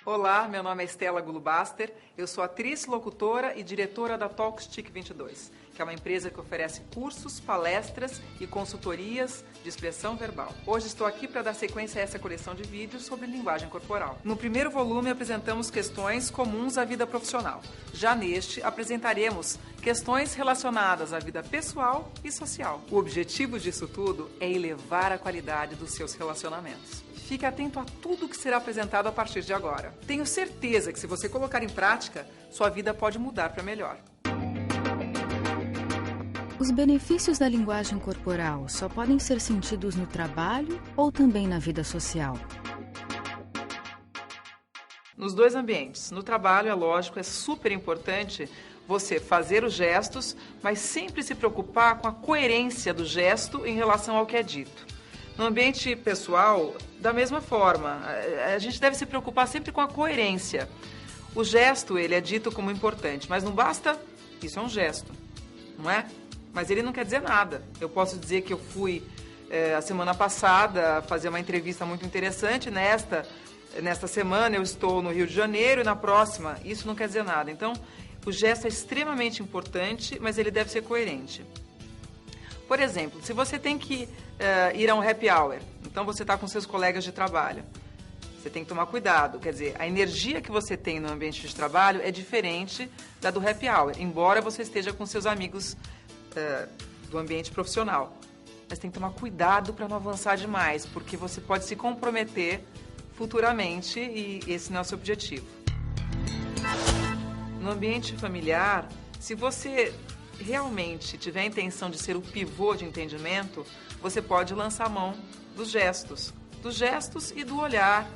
Olá, meu nome é Estela Gulubaster, eu sou atriz, locutora e diretora da Talkstick 22, que é uma empresa que oferece cursos, palestras e consultorias de expressão verbal. Hoje estou aqui para dar sequência a essa coleção de vídeos sobre linguagem corporal. No primeiro volume apresentamos questões comuns à vida profissional. Já neste, apresentaremos questões relacionadas à vida pessoal e social. O objetivo disso tudo é elevar a qualidade dos seus relacionamentos. Fique atento a tudo que será apresentado a partir de agora. Tenho certeza que se você colocar em prática, sua vida pode mudar para melhor. Os benefícios da linguagem corporal só podem ser sentidos no trabalho ou também na vida social? Nos dois ambientes. No trabalho, é lógico, é super importante você fazer os gestos, mas sempre se preocupar com a coerência do gesto em relação ao que é dito. No ambiente pessoal, da mesma forma, a gente deve se preocupar sempre com a coerência. O gesto, ele é dito como importante, mas não basta, isso é um gesto, não é? Mas ele não quer dizer nada. Eu posso dizer que eu fui, a semana passada, fazer uma entrevista muito interessante. Nesta semana eu estou no Rio de Janeiro e na próxima, isso não quer dizer nada. Então, o gesto é extremamente importante, mas ele deve ser coerente. Por exemplo, se você tem que ir a um happy hour, então você está com seus colegas de trabalho, você tem que tomar cuidado. Quer dizer, a energia que você tem no ambiente de trabalho é diferente da do happy hour, embora você esteja com seus amigos do ambiente profissional. Mas tem que tomar cuidado para não avançar demais, porque você pode se comprometer futuramente e esse não é o seu objetivo. No ambiente familiar, se você realmente tiver a intenção de ser o pivô de entendimento, você pode lançar a mão dos gestos e do olhar,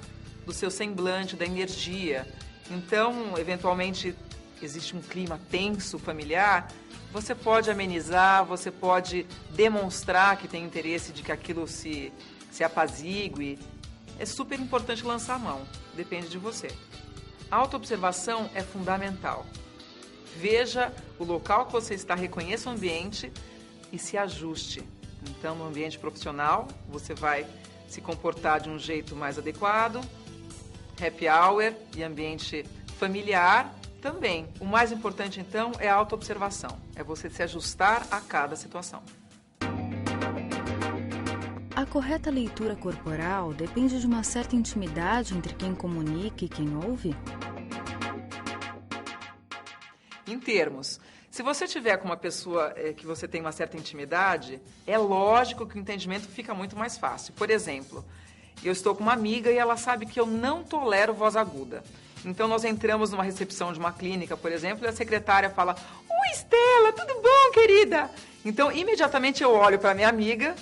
do seu semblante, da energia. Então, eventualmente, existe um clima tenso familiar, você pode amenizar, você pode demonstrar que tem interesse de que aquilo se apazigue. É super importante lançar a mão, depende de você. A autoobservação é fundamental. Veja o local que você está, reconheça o ambiente e se ajuste. Então, no ambiente profissional, você vai se comportar de um jeito mais adequado. Happy hour e ambiente familiar também. O mais importante, então, é a autoobservação. É você se ajustar a cada situação. A correta leitura corporal depende de uma certa intimidade entre quem comunica e quem ouve? Em termos, se você tiver com uma pessoa que você tem uma certa intimidade, é lógico que o entendimento fica muito mais fácil. Por exemplo, eu estou com uma amiga e ela sabe que eu não tolero voz aguda. Então, nós entramos numa recepção de uma clínica, por exemplo, e a secretária fala: "Oi, Estela, tudo bom, querida?" Então, imediatamente eu olho para minha amiga,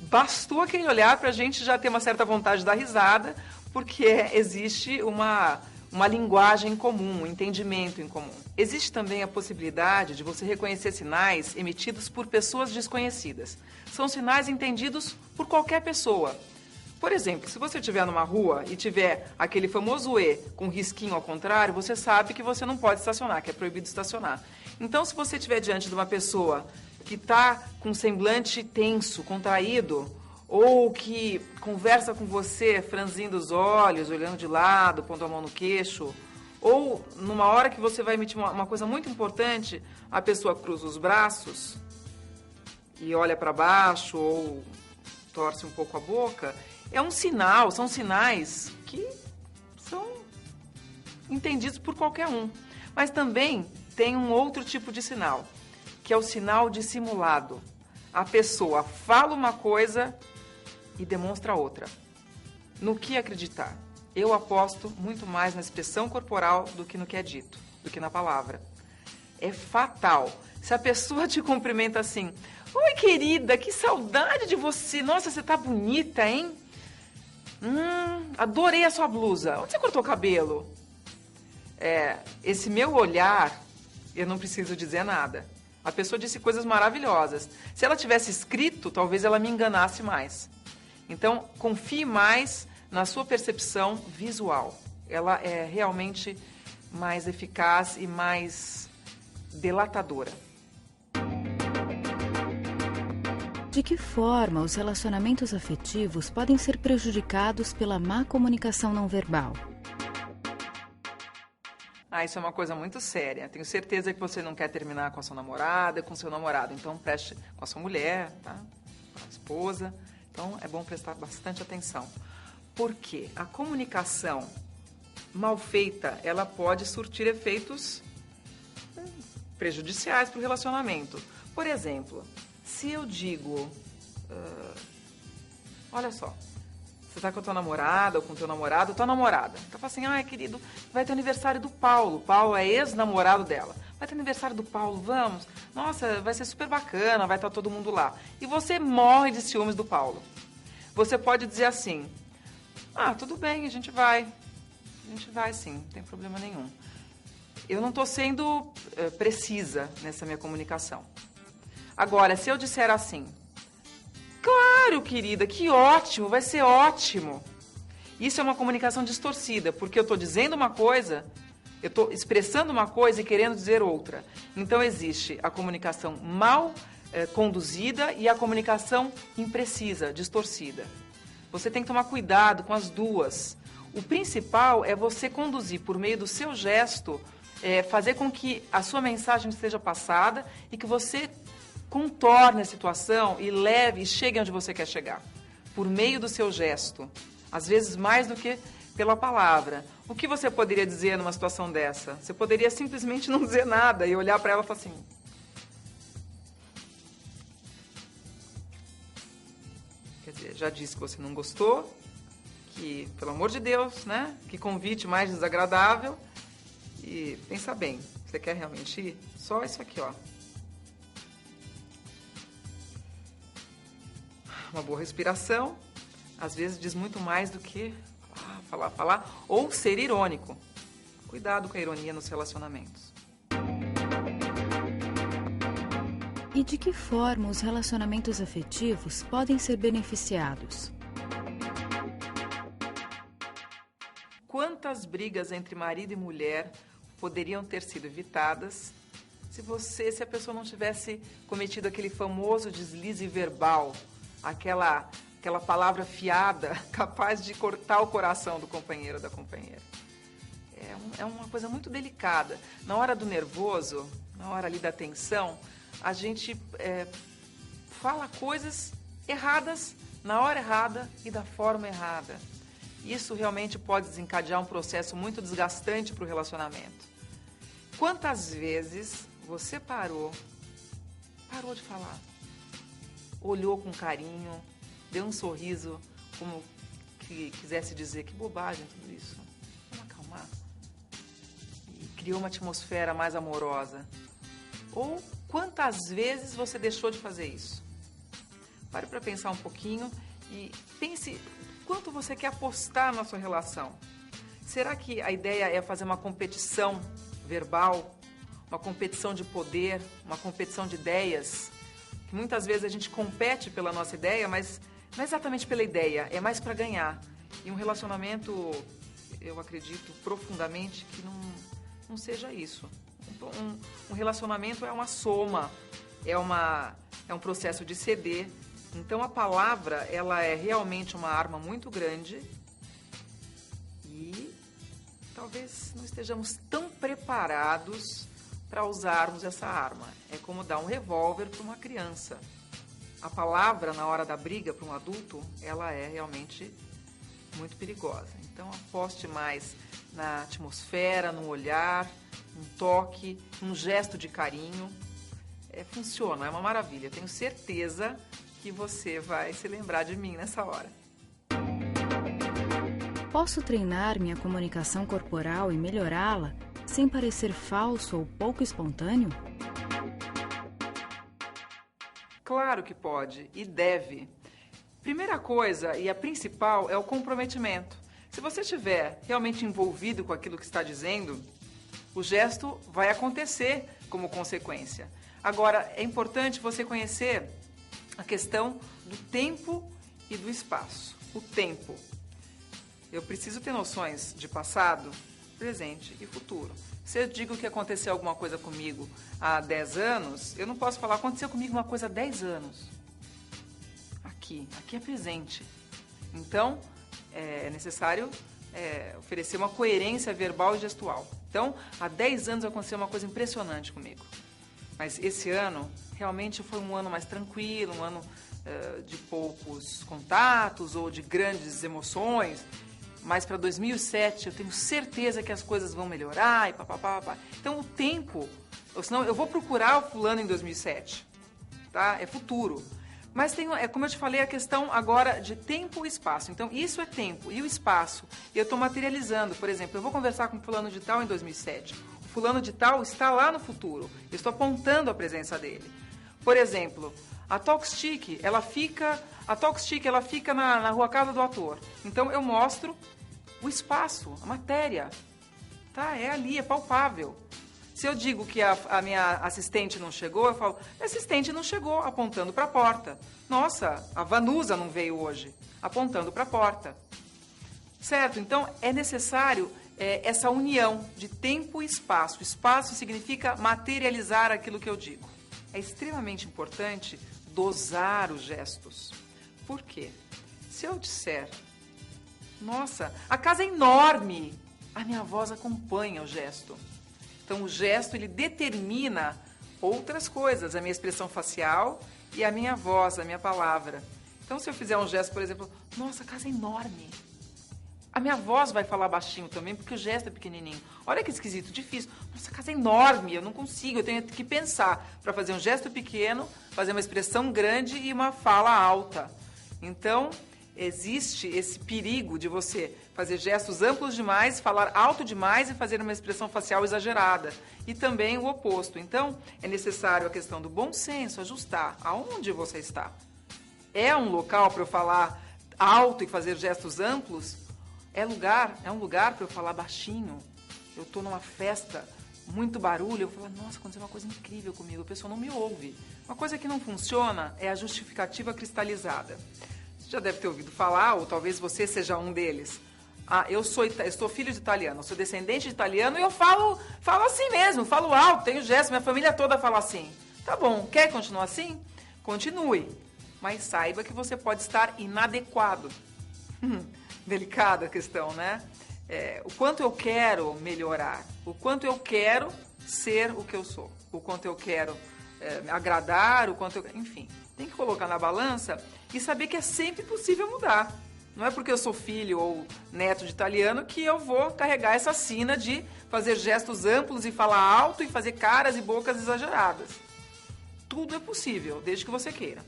bastou aquele olhar para a gente já ter uma certa vontade de dar risada, porque existe uma linguagem comum, um entendimento em comum. Existe também a possibilidade de você reconhecer sinais emitidos por pessoas desconhecidas. São sinais entendidos por qualquer pessoa. Por exemplo, se você estiver numa rua e tiver aquele famoso E com risquinho ao contrário, você sabe que você não pode estacionar, que é proibido estacionar. Então, se você estiver diante de uma pessoa que está com um semblante tenso, contraído, ou que conversa com você franzindo os olhos, olhando de lado, pondo a mão no queixo, ou numa hora que você vai emitir uma coisa muito importante, a pessoa cruza os braços e olha para baixo ou torce um pouco a boca, é um sinal, são sinais que são entendidos por qualquer um. Mas também tem um outro tipo de sinal, que é o sinal dissimulado. A pessoa fala uma coisa e demonstra outra. No que acreditar? Eu aposto muito mais na expressão corporal do que no que é dito, do que na palavra. É fatal. Se a pessoa te cumprimenta assim: "Oi, querida, que saudade de você. Nossa, você tá bonita, hein? Adorei a sua blusa. Onde você cortou o cabelo?" Esse meu olhar, eu não preciso dizer nada. A pessoa disse coisas maravilhosas. Se ela tivesse escrito, talvez ela me enganasse mais. Então, confie mais na sua percepção visual. Ela é realmente mais eficaz e mais delatadora. De que forma os relacionamentos afetivos podem ser prejudicados pela má comunicação não verbal? Ah, isso é uma coisa muito séria. Tenho certeza que você não quer terminar com a sua namorada, com o seu namorado. Então, preste com a sua mulher, tá? Com a esposa. Então, é bom prestar bastante atenção. Por quê? A comunicação mal feita, ela pode surtir efeitos prejudiciais para o relacionamento. Por exemplo, se eu digo... olha só. Você está com a tua namorada ou com o teu namorado, tua namorada. Então, fala assim, ai, querido, vai ter aniversário do Paulo. Paulo é ex-namorado dela. Vai ter aniversário do Paulo, vamos? Nossa, vai ser super bacana, vai estar todo mundo lá. E você morre de ciúmes do Paulo. Você pode dizer assim, ah, tudo bem, a gente vai. A gente vai sim, não tem problema nenhum. Eu não estou sendo precisa nessa minha comunicação. Agora, se eu disser assim... Claro, querida, que ótimo, vai ser ótimo. Isso é uma comunicação distorcida, porque eu estou dizendo uma coisa, eu estou expressando uma coisa e querendo dizer outra. Então, existe a comunicação mal conduzida e a comunicação imprecisa, distorcida. Você tem que tomar cuidado com as duas. O principal é você conduzir por meio do seu gesto, fazer com que a sua mensagem seja passada e que você contorne a situação e leve e chegue onde você quer chegar. Por meio do seu gesto. Às vezes mais do que pela palavra. O que você poderia dizer numa situação dessa? Você poderia simplesmente não dizer nada e olhar para ela e falar assim... Quer dizer, já disse que você não gostou, que, pelo amor de Deus, né? Que convite mais desagradável. E pensa bem, você quer realmente ir? Só isso aqui, ó. Uma boa respiração, às vezes diz muito mais do que falar, ou ser irônico. Cuidado com a ironia nos relacionamentos. E de que forma os relacionamentos afetivos podem ser beneficiados? Quantas brigas entre marido e mulher poderiam ter sido evitadas se a pessoa não tivesse cometido aquele famoso deslize verbal, aquela palavra fiada capaz de cortar o coração do companheiro ou da companheira. É uma coisa muito delicada. Na hora do nervoso, na hora ali da tensão, a gente fala coisas erradas na hora errada e da forma errada. Isso realmente pode desencadear um processo muito desgastante para o relacionamento. Quantas vezes você parou de falar? Olhou com carinho, deu um sorriso, como que quisesse dizer, que bobagem tudo isso. Vamos acalmar. E criou uma atmosfera mais amorosa. Ou quantas vezes você deixou de fazer isso? Pare para pensar um pouquinho e pense quanto você quer apostar na sua relação. Será que a ideia é fazer uma competição verbal, uma competição de poder, uma competição de ideias? Que muitas vezes a gente compete pela nossa ideia, mas não é exatamente pela ideia, é mais para ganhar. E um relacionamento, eu acredito profundamente que não seja isso. Um relacionamento é uma soma, é um processo de ceder. Então a palavra, ela é realmente uma arma muito grande e talvez não estejamos tão preparados para usarmos essa arma. É como dar um revólver para uma criança. A palavra, na hora da briga, para um adulto, ela é realmente muito perigosa. Então, aposte mais na atmosfera, no olhar, um toque, um gesto de carinho. Funciona, é uma maravilha. Tenho certeza que você vai se lembrar de mim nessa hora. Posso treinar minha comunicação corporal e melhorá-la sem parecer falso ou pouco espontâneo? Claro que pode e deve. Primeira coisa, e a principal, é o comprometimento. Se você estiver realmente envolvido com aquilo que está dizendo, o gesto vai acontecer como consequência. Agora, é importante você conhecer a questão do tempo e do espaço. O tempo. Eu preciso ter noções de passado, presente e futuro. Se eu digo que aconteceu alguma coisa comigo há 10 anos, eu não posso falar, aconteceu comigo uma coisa há 10 anos. Aqui é presente. Então, é necessário oferecer uma coerência verbal e gestual. Então, há 10 anos aconteceu uma coisa impressionante comigo. Mas esse ano, realmente foi um ano mais tranquilo, um ano de poucos contatos ou de grandes emoções. Mas para 2007, eu tenho certeza que as coisas vão melhorar e papapá. Então, o tempo... Senão, eu vou procurar o fulano em 2007. Tá? É futuro. Mas tem, como eu te falei, a questão agora de tempo e espaço. Então, isso é tempo e o espaço. E eu estou materializando. Por exemplo, eu vou conversar com o fulano de tal em 2007. O fulano de tal está lá no futuro. Eu estou apontando a presença dele. Por exemplo, a Talkstick, ela fica na Rua Casa do Ator. Então, eu mostro o espaço, a matéria. Tá? É ali, é palpável. Se eu digo que a minha assistente não chegou, eu falo, a assistente não chegou, apontando para a porta. Nossa, a Vanusa não veio hoje, apontando para a porta. Certo? Então, é necessário essa união de tempo e espaço. Espaço significa materializar aquilo que eu digo. É extremamente importante dosar os gestos. Por quê? Se eu disser, nossa, a casa é enorme, a minha voz acompanha o gesto. Então, o gesto, ele determina outras coisas, a minha expressão facial e a minha voz, a minha palavra. Então, se eu fizer um gesto, por exemplo, nossa, a casa é enorme. A minha voz vai falar baixinho também, porque o gesto é pequenininho. Olha que esquisito, difícil. Nossa, a casa é enorme, eu não consigo, eu tenho que pensar para fazer um gesto pequeno, fazer uma expressão grande e uma fala alta. Então, existe esse perigo de você fazer gestos amplos demais, falar alto demais e fazer uma expressão facial exagerada. E também o oposto. Então, é necessário a questão do bom senso, ajustar aonde você está. É um local para eu falar alto e fazer gestos amplos? É um lugar para eu falar baixinho. Eu estou numa festa, muito barulho, eu falo, nossa, aconteceu uma coisa incrível comigo, a pessoa não me ouve. Uma coisa que não funciona é a justificativa cristalizada. Você já deve ter ouvido falar, ou talvez você seja um deles. Eu sou filho de italiano, eu sou descendente de italiano e eu falo assim mesmo, falo alto, tenho gesto, minha família toda fala assim. Tá bom, quer continuar assim? Continue, mas saiba que você pode estar inadequado. Delicada a questão, né? O quanto eu quero melhorar, o quanto eu quero ser o que eu sou, o quanto eu quero agradar, enfim, tem que colocar na balança e saber que é sempre possível mudar. Não é porque eu sou filho ou neto de italiano que eu vou carregar essa sina de fazer gestos amplos e falar alto e fazer caras e bocas exageradas. Tudo é possível, desde que você queira.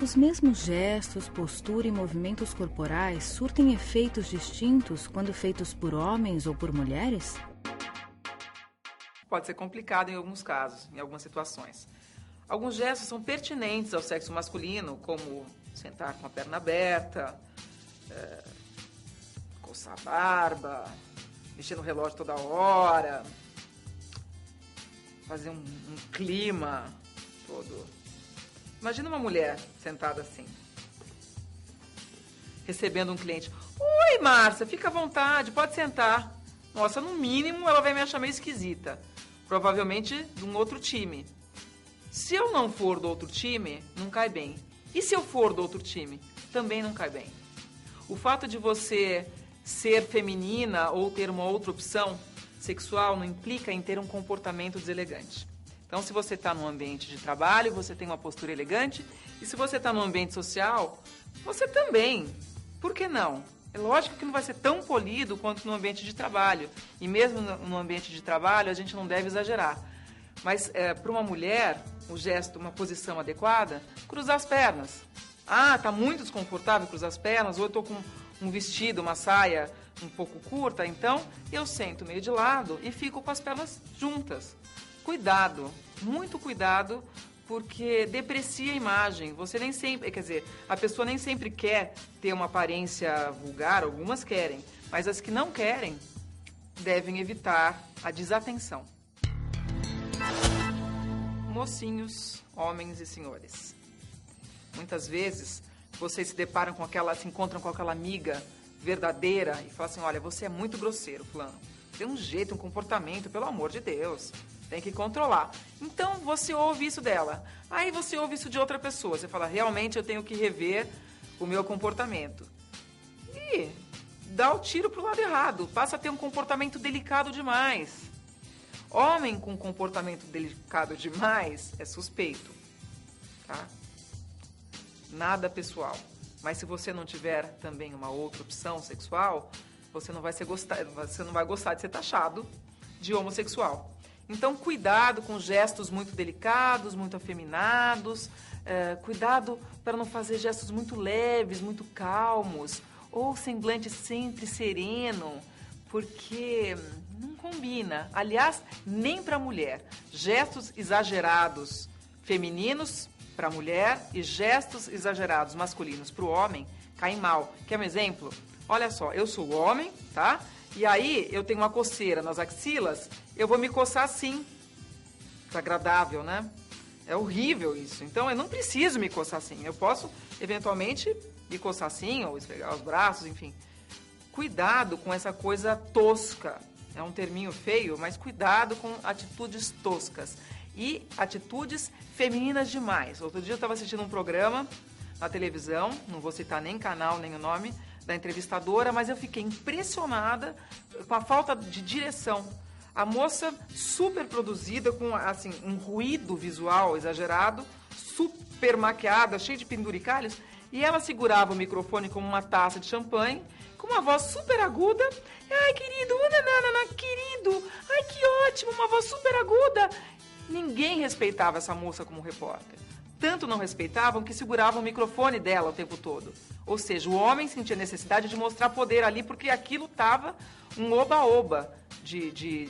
Os mesmos gestos, postura e movimentos corporais surtem efeitos distintos quando feitos por homens ou por mulheres? Pode ser complicado em alguns casos, em algumas situações. Alguns gestos são pertinentes ao sexo masculino, como sentar com a perna aberta, coçar a barba, mexer no relógio toda hora, fazer um clima todo. Imagina uma mulher sentada assim, recebendo um cliente. Oi, Márcia, fica à vontade, pode sentar. Nossa, no mínimo ela vai me achar meio esquisita. Provavelmente de um outro time. Se eu não for do outro time, não cai bem. E se eu for do outro time, também não cai bem. O fato de você ser feminina ou ter uma outra opção sexual não implica em ter um comportamento deselegante. Então, se você está num ambiente de trabalho, você tem uma postura elegante. E se você está num ambiente social, você também. Por que não? É lógico que não vai ser tão polido quanto no ambiente de trabalho. E mesmo no ambiente de trabalho, a gente não deve exagerar. Mas para uma mulher, o gesto, uma posição adequada, cruzar as pernas. Está muito desconfortável cruzar as pernas, ou eu estou com um vestido, uma saia um pouco curta, então eu sento meio de lado e fico com as pernas juntas. Cuidado, muito cuidado, porque deprecia a imagem. Você nem sempre, quer dizer, a pessoa nem sempre quer ter uma aparência vulgar, algumas querem, mas as que não querem devem evitar a desatenção. Mocinhos, homens e senhores, muitas vezes vocês se encontram com aquela amiga verdadeira e falam assim, olha, você é muito grosseiro, fulano. Tem um jeito, um comportamento, pelo amor de Deus. Tem que controlar. Então, você ouve isso dela. Aí você ouve isso de outra pessoa. Você fala, realmente eu tenho que rever o meu comportamento. E dá o tiro pro lado errado, passa a ter um comportamento delicado demais. Homem com comportamento delicado demais é suspeito, tá? Nada pessoal. Mas se você não tiver também uma outra opção sexual, você não vai gostar de ser taxado de homossexual. Então, cuidado com gestos muito delicados, muito afeminados, cuidado para não fazer gestos muito leves, muito calmos, ou semblante sempre sereno, porque não combina. Aliás, nem para a mulher. Gestos exagerados femininos para a mulher e gestos exagerados masculinos para o homem caem mal. Quer um exemplo? Olha só, eu sou homem, tá? E aí eu tenho uma coceira nas axilas, eu vou me coçar assim. Desagradável, né? É horrível isso. Então eu não preciso me coçar assim. Eu posso, eventualmente, me coçar assim, ou esfregar os braços, enfim. Cuidado com essa coisa tosca. É um terminho feio, mas cuidado com atitudes toscas. E atitudes femininas demais. Outro dia eu estava assistindo um programa na televisão, não vou citar nem canal, nem o nome da entrevistadora, mas eu fiquei impressionada com a falta de direção. A moça super produzida, com assim, um ruído visual exagerado, super maquiada, cheia de penduricalhos, e ela segurava o microfone como uma taça de champanhe, com uma voz super aguda. Ai, querido, nananana, querido, ai, que ótimo, uma voz super aguda. Ninguém respeitava essa moça como repórter. Tanto não respeitavam que seguravam o microfone dela o tempo todo. Ou seja, o homem sentia necessidade de mostrar poder ali porque aquilo estava um oba-oba de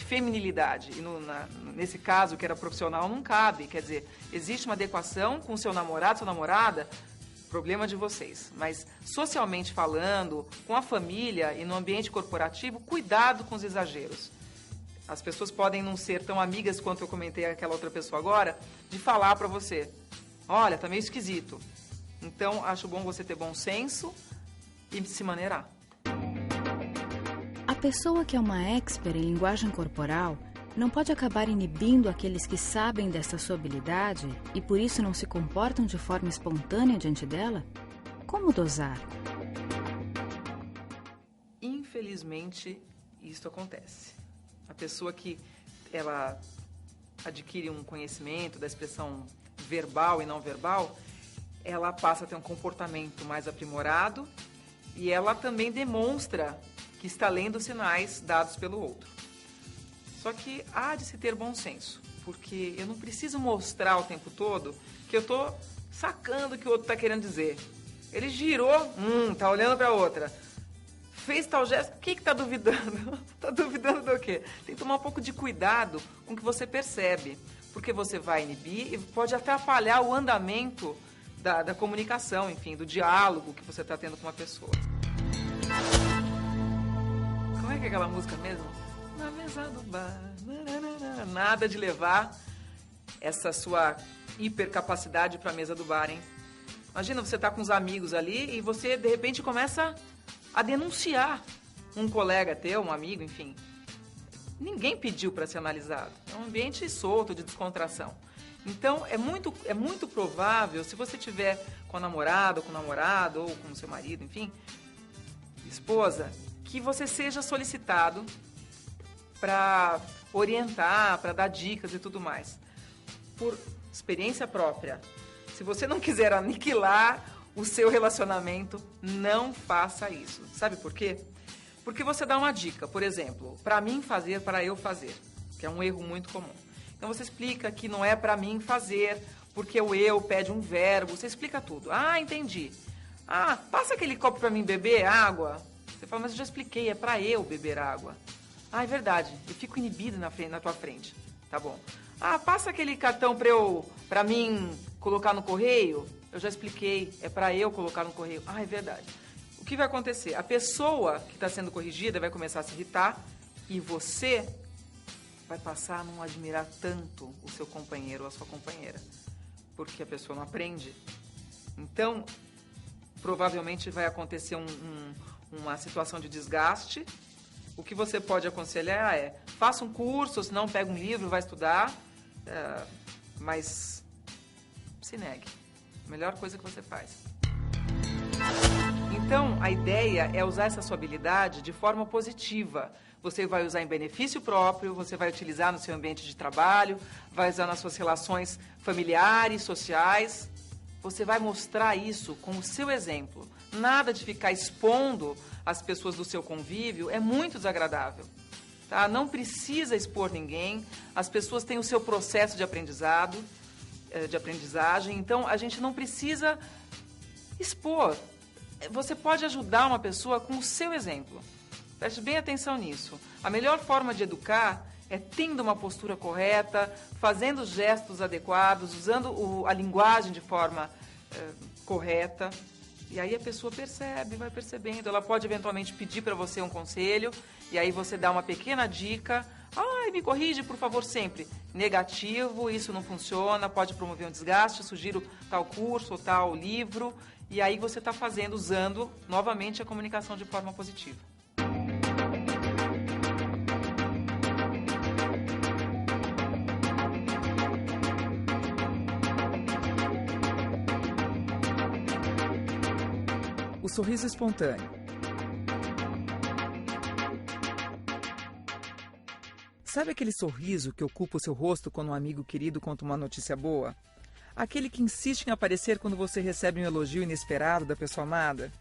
feminilidade. E nesse caso, que era profissional, não cabe. Quer dizer, existe uma adequação com seu namorado, sua namorada, problema de vocês. Mas, socialmente falando, com a família e no ambiente corporativo, cuidado com os exageros. As pessoas podem não ser tão amigas quanto eu comentei aquela outra pessoa agora, de falar para você, olha, tá meio esquisito. Então, acho bom você ter bom senso e se maneirar. A pessoa que é uma expert em linguagem corporal não pode acabar inibindo aqueles que sabem dessa sua habilidade e por isso não se comportam de forma espontânea diante dela? Como dosar? Infelizmente, isso acontece. A pessoa que ela adquire um conhecimento da expressão verbal e não verbal, ela passa a ter um comportamento mais aprimorado e ela também demonstra que está lendo sinais dados pelo outro. Só que há de se ter bom senso, porque eu não preciso mostrar o tempo todo que eu estou sacando o que o outro está querendo dizer. Ele girou, tá olhando para outra. Fez tal gesto, o que está duvidando? Está duvidando do quê? Tem que tomar um pouco de cuidado com o que você percebe, porque você vai inibir e pode atrapalhar o andamento da comunicação, enfim, do diálogo que você está tendo com uma pessoa. Como é que é aquela música mesmo? Na mesa do bar, nada de levar essa sua hipercapacidade para a mesa do bar, hein? Imagina, você tá com os amigos ali e você, de repente, começa a denunciar um colega teu, um amigo, enfim. Ninguém pediu para ser analisado. É um ambiente solto, de descontração. Então, é muito provável, se você tiver com a namorada, ou com o namorado, ou com o seu marido, enfim, esposa, que você seja solicitado para orientar, para dar dicas e tudo mais. Por experiência própria. Se você não quiser aniquilar o seu relacionamento, não faça isso. Sabe por quê? Porque você dá uma dica, por exemplo, para mim fazer, para eu fazer, que é um erro muito comum. Então você explica que não é para mim fazer, porque o eu pede um verbo, você explica tudo. Ah, entendi. Ah, passa aquele copo para mim beber água. Você fala, mas eu já expliquei, é para eu beber água. Ah, é verdade, eu fico inibido na tua frente. Tá bom. Ah, passa aquele cartão para mim colocar no correio. Eu já expliquei, é para eu colocar no correio. Ah, é verdade. O que vai acontecer? A pessoa que está sendo corrigida vai começar a se irritar e você vai passar a não admirar tanto o seu companheiro ou a sua companheira, porque a pessoa não aprende. Então, provavelmente vai acontecer uma situação de desgaste. O que você pode aconselhar é, faça um curso, ou se não, pega um livro, vai estudar, mas se negue. Melhor coisa que você faz. Então, A ideia é usar essa sua habilidade de forma positiva. Você vai usar em benefício próprio, você vai utilizar no seu ambiente de trabalho, vai usar nas suas relações familiares, sociais. Você vai mostrar isso com o seu exemplo. Nada de ficar expondo as pessoas do seu convívio é muito desagradável. Tá? Não precisa expor ninguém, as pessoas têm o seu processo de aprendizagem, então a gente não precisa expor. Você pode ajudar uma pessoa com o seu exemplo. Preste bem atenção nisso. A melhor forma de educar é tendo uma postura correta, fazendo gestos adequados, usando a linguagem de forma correta. E aí a pessoa percebe, vai percebendo. Ela pode eventualmente pedir para você um conselho, e aí você dá uma pequena dica. Ai, me corrige, por favor, sempre. Negativo, isso não funciona, pode promover um desgaste, sugiro tal curso ou tal livro. E aí você está usando novamente a comunicação de forma positiva. O sorriso espontâneo. Sabe aquele sorriso que ocupa o seu rosto quando um amigo querido conta uma notícia boa? Aquele que insiste em aparecer quando você recebe um elogio inesperado da pessoa amada?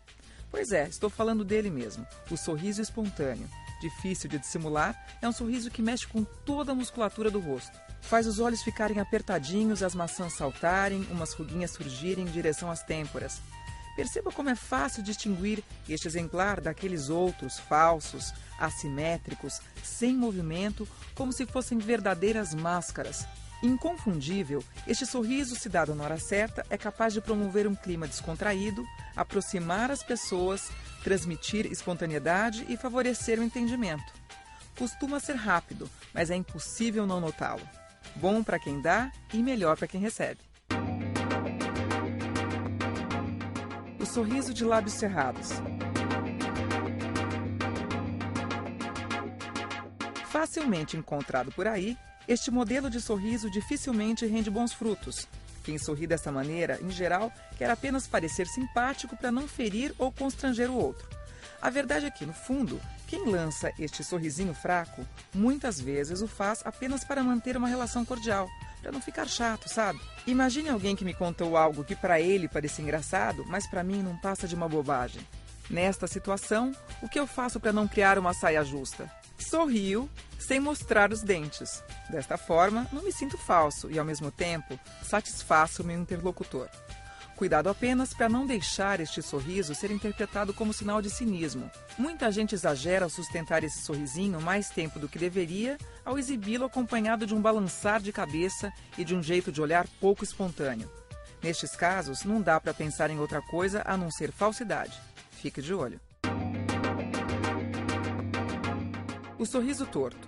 Pois é, estou falando dele mesmo, o sorriso espontâneo. Difícil de dissimular, é um sorriso que mexe com toda a musculatura do rosto. Faz os olhos ficarem apertadinhos, as maçãs saltarem, umas ruguinhas surgirem em direção às têmporas. Perceba como é fácil distinguir este exemplar daqueles outros falsos, assimétricos, sem movimento, como se fossem verdadeiras máscaras. Inconfundível, este sorriso, se dado na hora certa, é capaz de promover um clima descontraído, aproximar as pessoas, transmitir espontaneidade e favorecer o entendimento. Costuma ser rápido, mas é impossível não notá-lo. Bom para quem dá e melhor para quem recebe. O sorriso de lábios cerrados. Facilmente encontrado por aí, este modelo de sorriso dificilmente rende bons frutos. Quem sorri dessa maneira, em geral, quer apenas parecer simpático para não ferir ou constranger o outro. A verdade é que, no fundo, quem lança este sorrisinho fraco, muitas vezes o faz apenas para manter uma relação cordial, para não ficar chato, sabe? Imagine alguém que me contou algo que para ele parecia engraçado, mas para mim não passa de uma bobagem. Nesta situação, o que eu faço para não criar uma saia justa? Sorrio sem mostrar os dentes. Desta forma, não me sinto falso e, ao mesmo tempo, satisfaço o meu interlocutor. Cuidado apenas para não deixar este sorriso ser interpretado como sinal de cinismo. Muita gente exagera ao sustentar esse sorrisinho mais tempo do que deveria, ao exibi-lo acompanhado de um balançar de cabeça e de um jeito de olhar pouco espontâneo. Nestes casos, não dá para pensar em outra coisa a não ser falsidade. Fique de olho. O sorriso torto.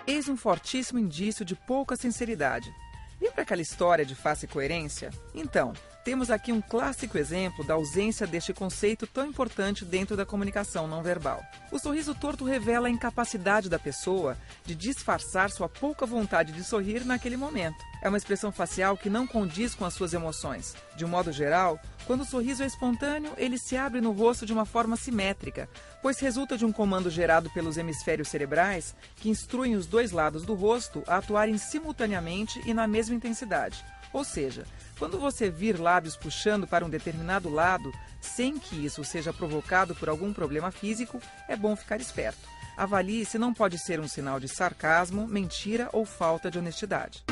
Eis um fortíssimo indício de pouca sinceridade. Lembra aquela história de face e coerência? Então, temos aqui um clássico exemplo da ausência deste conceito tão importante dentro da comunicação não verbal. O sorriso torto revela a incapacidade da pessoa de disfarçar sua pouca vontade de sorrir naquele momento. É uma expressão facial que não condiz com as suas emoções. De um modo geral, quando o sorriso é espontâneo, ele se abre no rosto de uma forma simétrica, pois resulta de um comando gerado pelos hemisférios cerebrais que instruem os dois lados do rosto a atuarem simultaneamente e na mesma intensidade. Ou seja, quando você vir lábios puxando para um determinado lado, sem que isso seja provocado por algum problema físico, é bom ficar esperto. Avalie se não pode ser um sinal de sarcasmo, mentira ou falta de honestidade.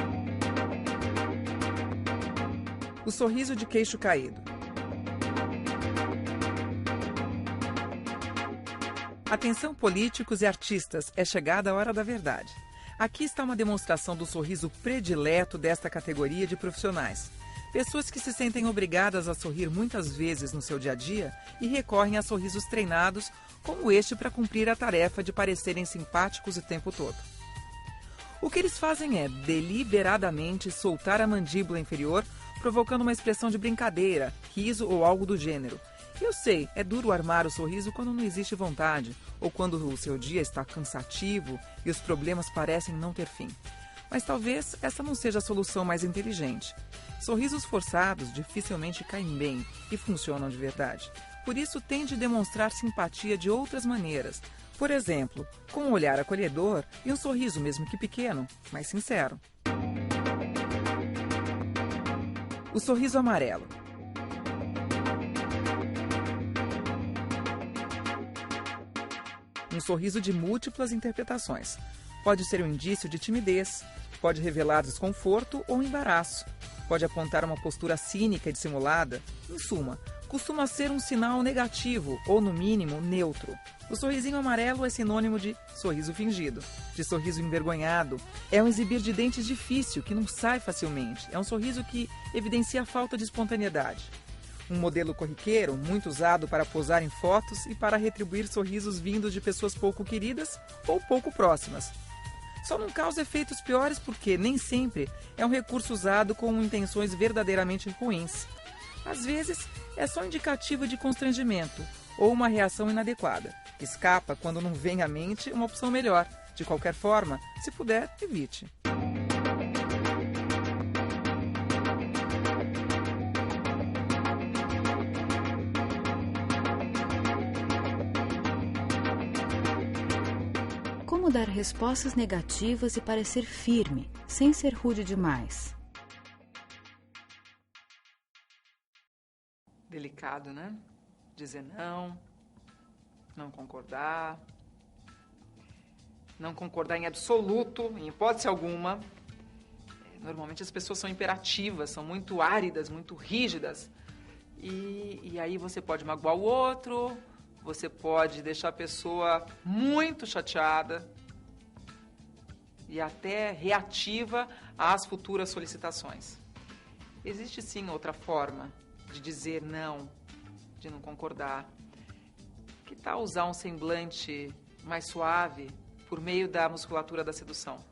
O sorriso de queixo caído. Atenção políticos e artistas, é chegada a hora da verdade. Aqui está uma demonstração do sorriso predileto desta categoria de profissionais. Pessoas que se sentem obrigadas a sorrir muitas vezes no seu dia a dia e recorrem a sorrisos treinados como este para cumprir a tarefa de parecerem simpáticos o tempo todo. O que eles fazem é, deliberadamente, soltar a mandíbula inferior, provocando uma expressão de brincadeira, riso ou algo do gênero. Eu sei, é duro armar o sorriso quando não existe vontade, ou quando o seu dia está cansativo e os problemas parecem não ter fim. Mas talvez essa não seja a solução mais inteligente. Sorrisos forçados dificilmente caem bem e funcionam de verdade. Por isso, tente demonstrar simpatia de outras maneiras. Por exemplo, com um olhar acolhedor e um sorriso, mesmo que pequeno, mas sincero. O sorriso amarelo. Um sorriso de múltiplas interpretações. Pode ser um indício de timidez, pode revelar desconforto ou embaraço, pode apontar uma postura cínica e dissimulada. Em suma, costuma ser um sinal negativo ou, no mínimo, neutro. O sorrisinho amarelo é sinônimo de sorriso fingido, de sorriso envergonhado. É um exibir de dentes difícil, que não sai facilmente. É um sorriso que evidencia a falta de espontaneidade. Um modelo corriqueiro, muito usado para posar em fotos e para retribuir sorrisos vindos de pessoas pouco queridas ou pouco próximas. Só não causa efeitos piores porque, nem sempre, é um recurso usado com intenções verdadeiramente ruins. Às vezes, é só indicativo de constrangimento ou uma reação inadequada. Escapa quando não vem à mente uma opção melhor. De qualquer forma, se puder, evite. Como dar respostas negativas e parecer firme, sem ser rude demais? Delicado, né? Dizer não, não concordar em absoluto, em hipótese alguma. Normalmente as pessoas são imperativas, são muito áridas, muito rígidas. E aí você pode magoar o outro, você pode deixar a pessoa muito chateada e até reativa às futuras solicitações. Existe sim outra forma de dizer não, de não concordar. Que tal usar um semblante mais suave por meio da musculatura da sedução?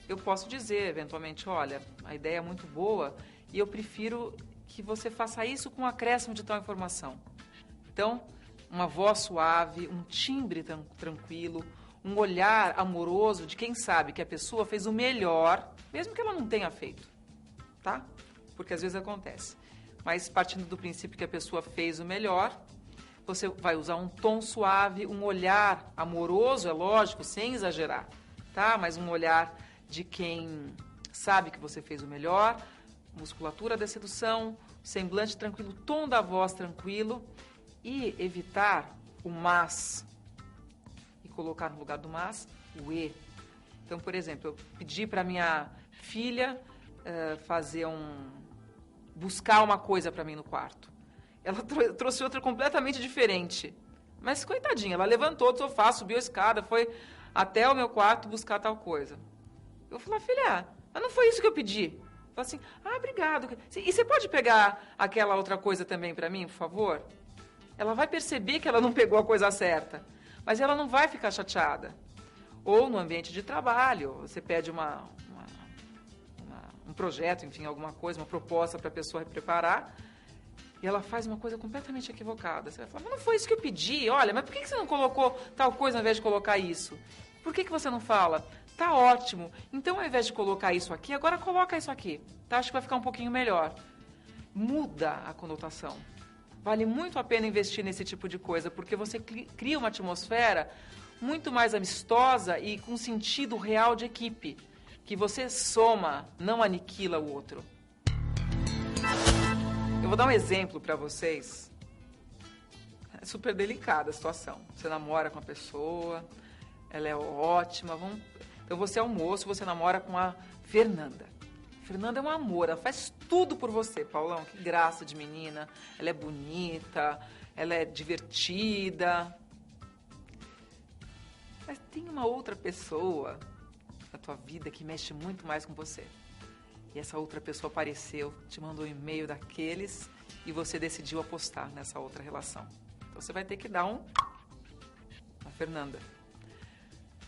Eu posso dizer, eventualmente, olha, a ideia é muito boa e eu prefiro que você faça isso com um acréscimo de tal informação. Então, uma voz suave, um timbre tranquilo, um olhar amoroso de quem sabe que a pessoa fez o melhor, mesmo que ela não tenha feito, tá? Porque às vezes acontece. Mas partindo do princípio que a pessoa fez o melhor, você vai usar um tom suave, um olhar amoroso, é lógico, sem exagerar, tá? Mas um olhar de quem sabe que você fez o melhor, musculatura da sedução, semblante tranquilo, tom da voz tranquilo e evitar o mas e colocar no lugar do mas o e. Então, por exemplo, eu pedi para minha filha buscar uma coisa para mim no quarto. Ela trouxe outra completamente diferente. Mas, coitadinha, ela levantou do sofá, subiu a escada, foi até o meu quarto buscar tal coisa. Eu falei, filha, mas não foi isso que eu pedi. Ela assim, obrigado. E você pode pegar aquela outra coisa também para mim, por favor? Ela vai perceber que ela não pegou a coisa certa, mas ela não vai ficar chateada. Ou no ambiente de trabalho, você pede um projeto, enfim, alguma coisa, uma proposta para a pessoa preparar, e ela faz uma coisa completamente equivocada. Você vai falar, mas não foi isso que eu pedi, olha, mas por que você não colocou tal coisa ao invés de colocar isso? Por que você não fala? Tá ótimo, então ao invés de colocar isso aqui, agora coloca isso aqui, tá? Acho que vai ficar um pouquinho melhor. Muda a conotação. Vale muito a pena investir nesse tipo de coisa, porque você cria uma atmosfera muito mais amistosa e com sentido real de equipe, que você soma, não aniquila o outro. Eu vou dar um exemplo para vocês. É super delicada a situação. Você namora com uma pessoa, ela é ótima. Então você é um moço, você namora com a Fernanda. Fernanda é um amor, ela faz tudo por você, Paulão. Que graça de menina. Ela é bonita, ela é divertida. Mas tem uma outra pessoa na tua vida que mexe muito mais com você. E essa outra pessoa apareceu, te mandou um e-mail daqueles e você decidiu apostar nessa outra relação. Então você vai ter que dar na Fernanda.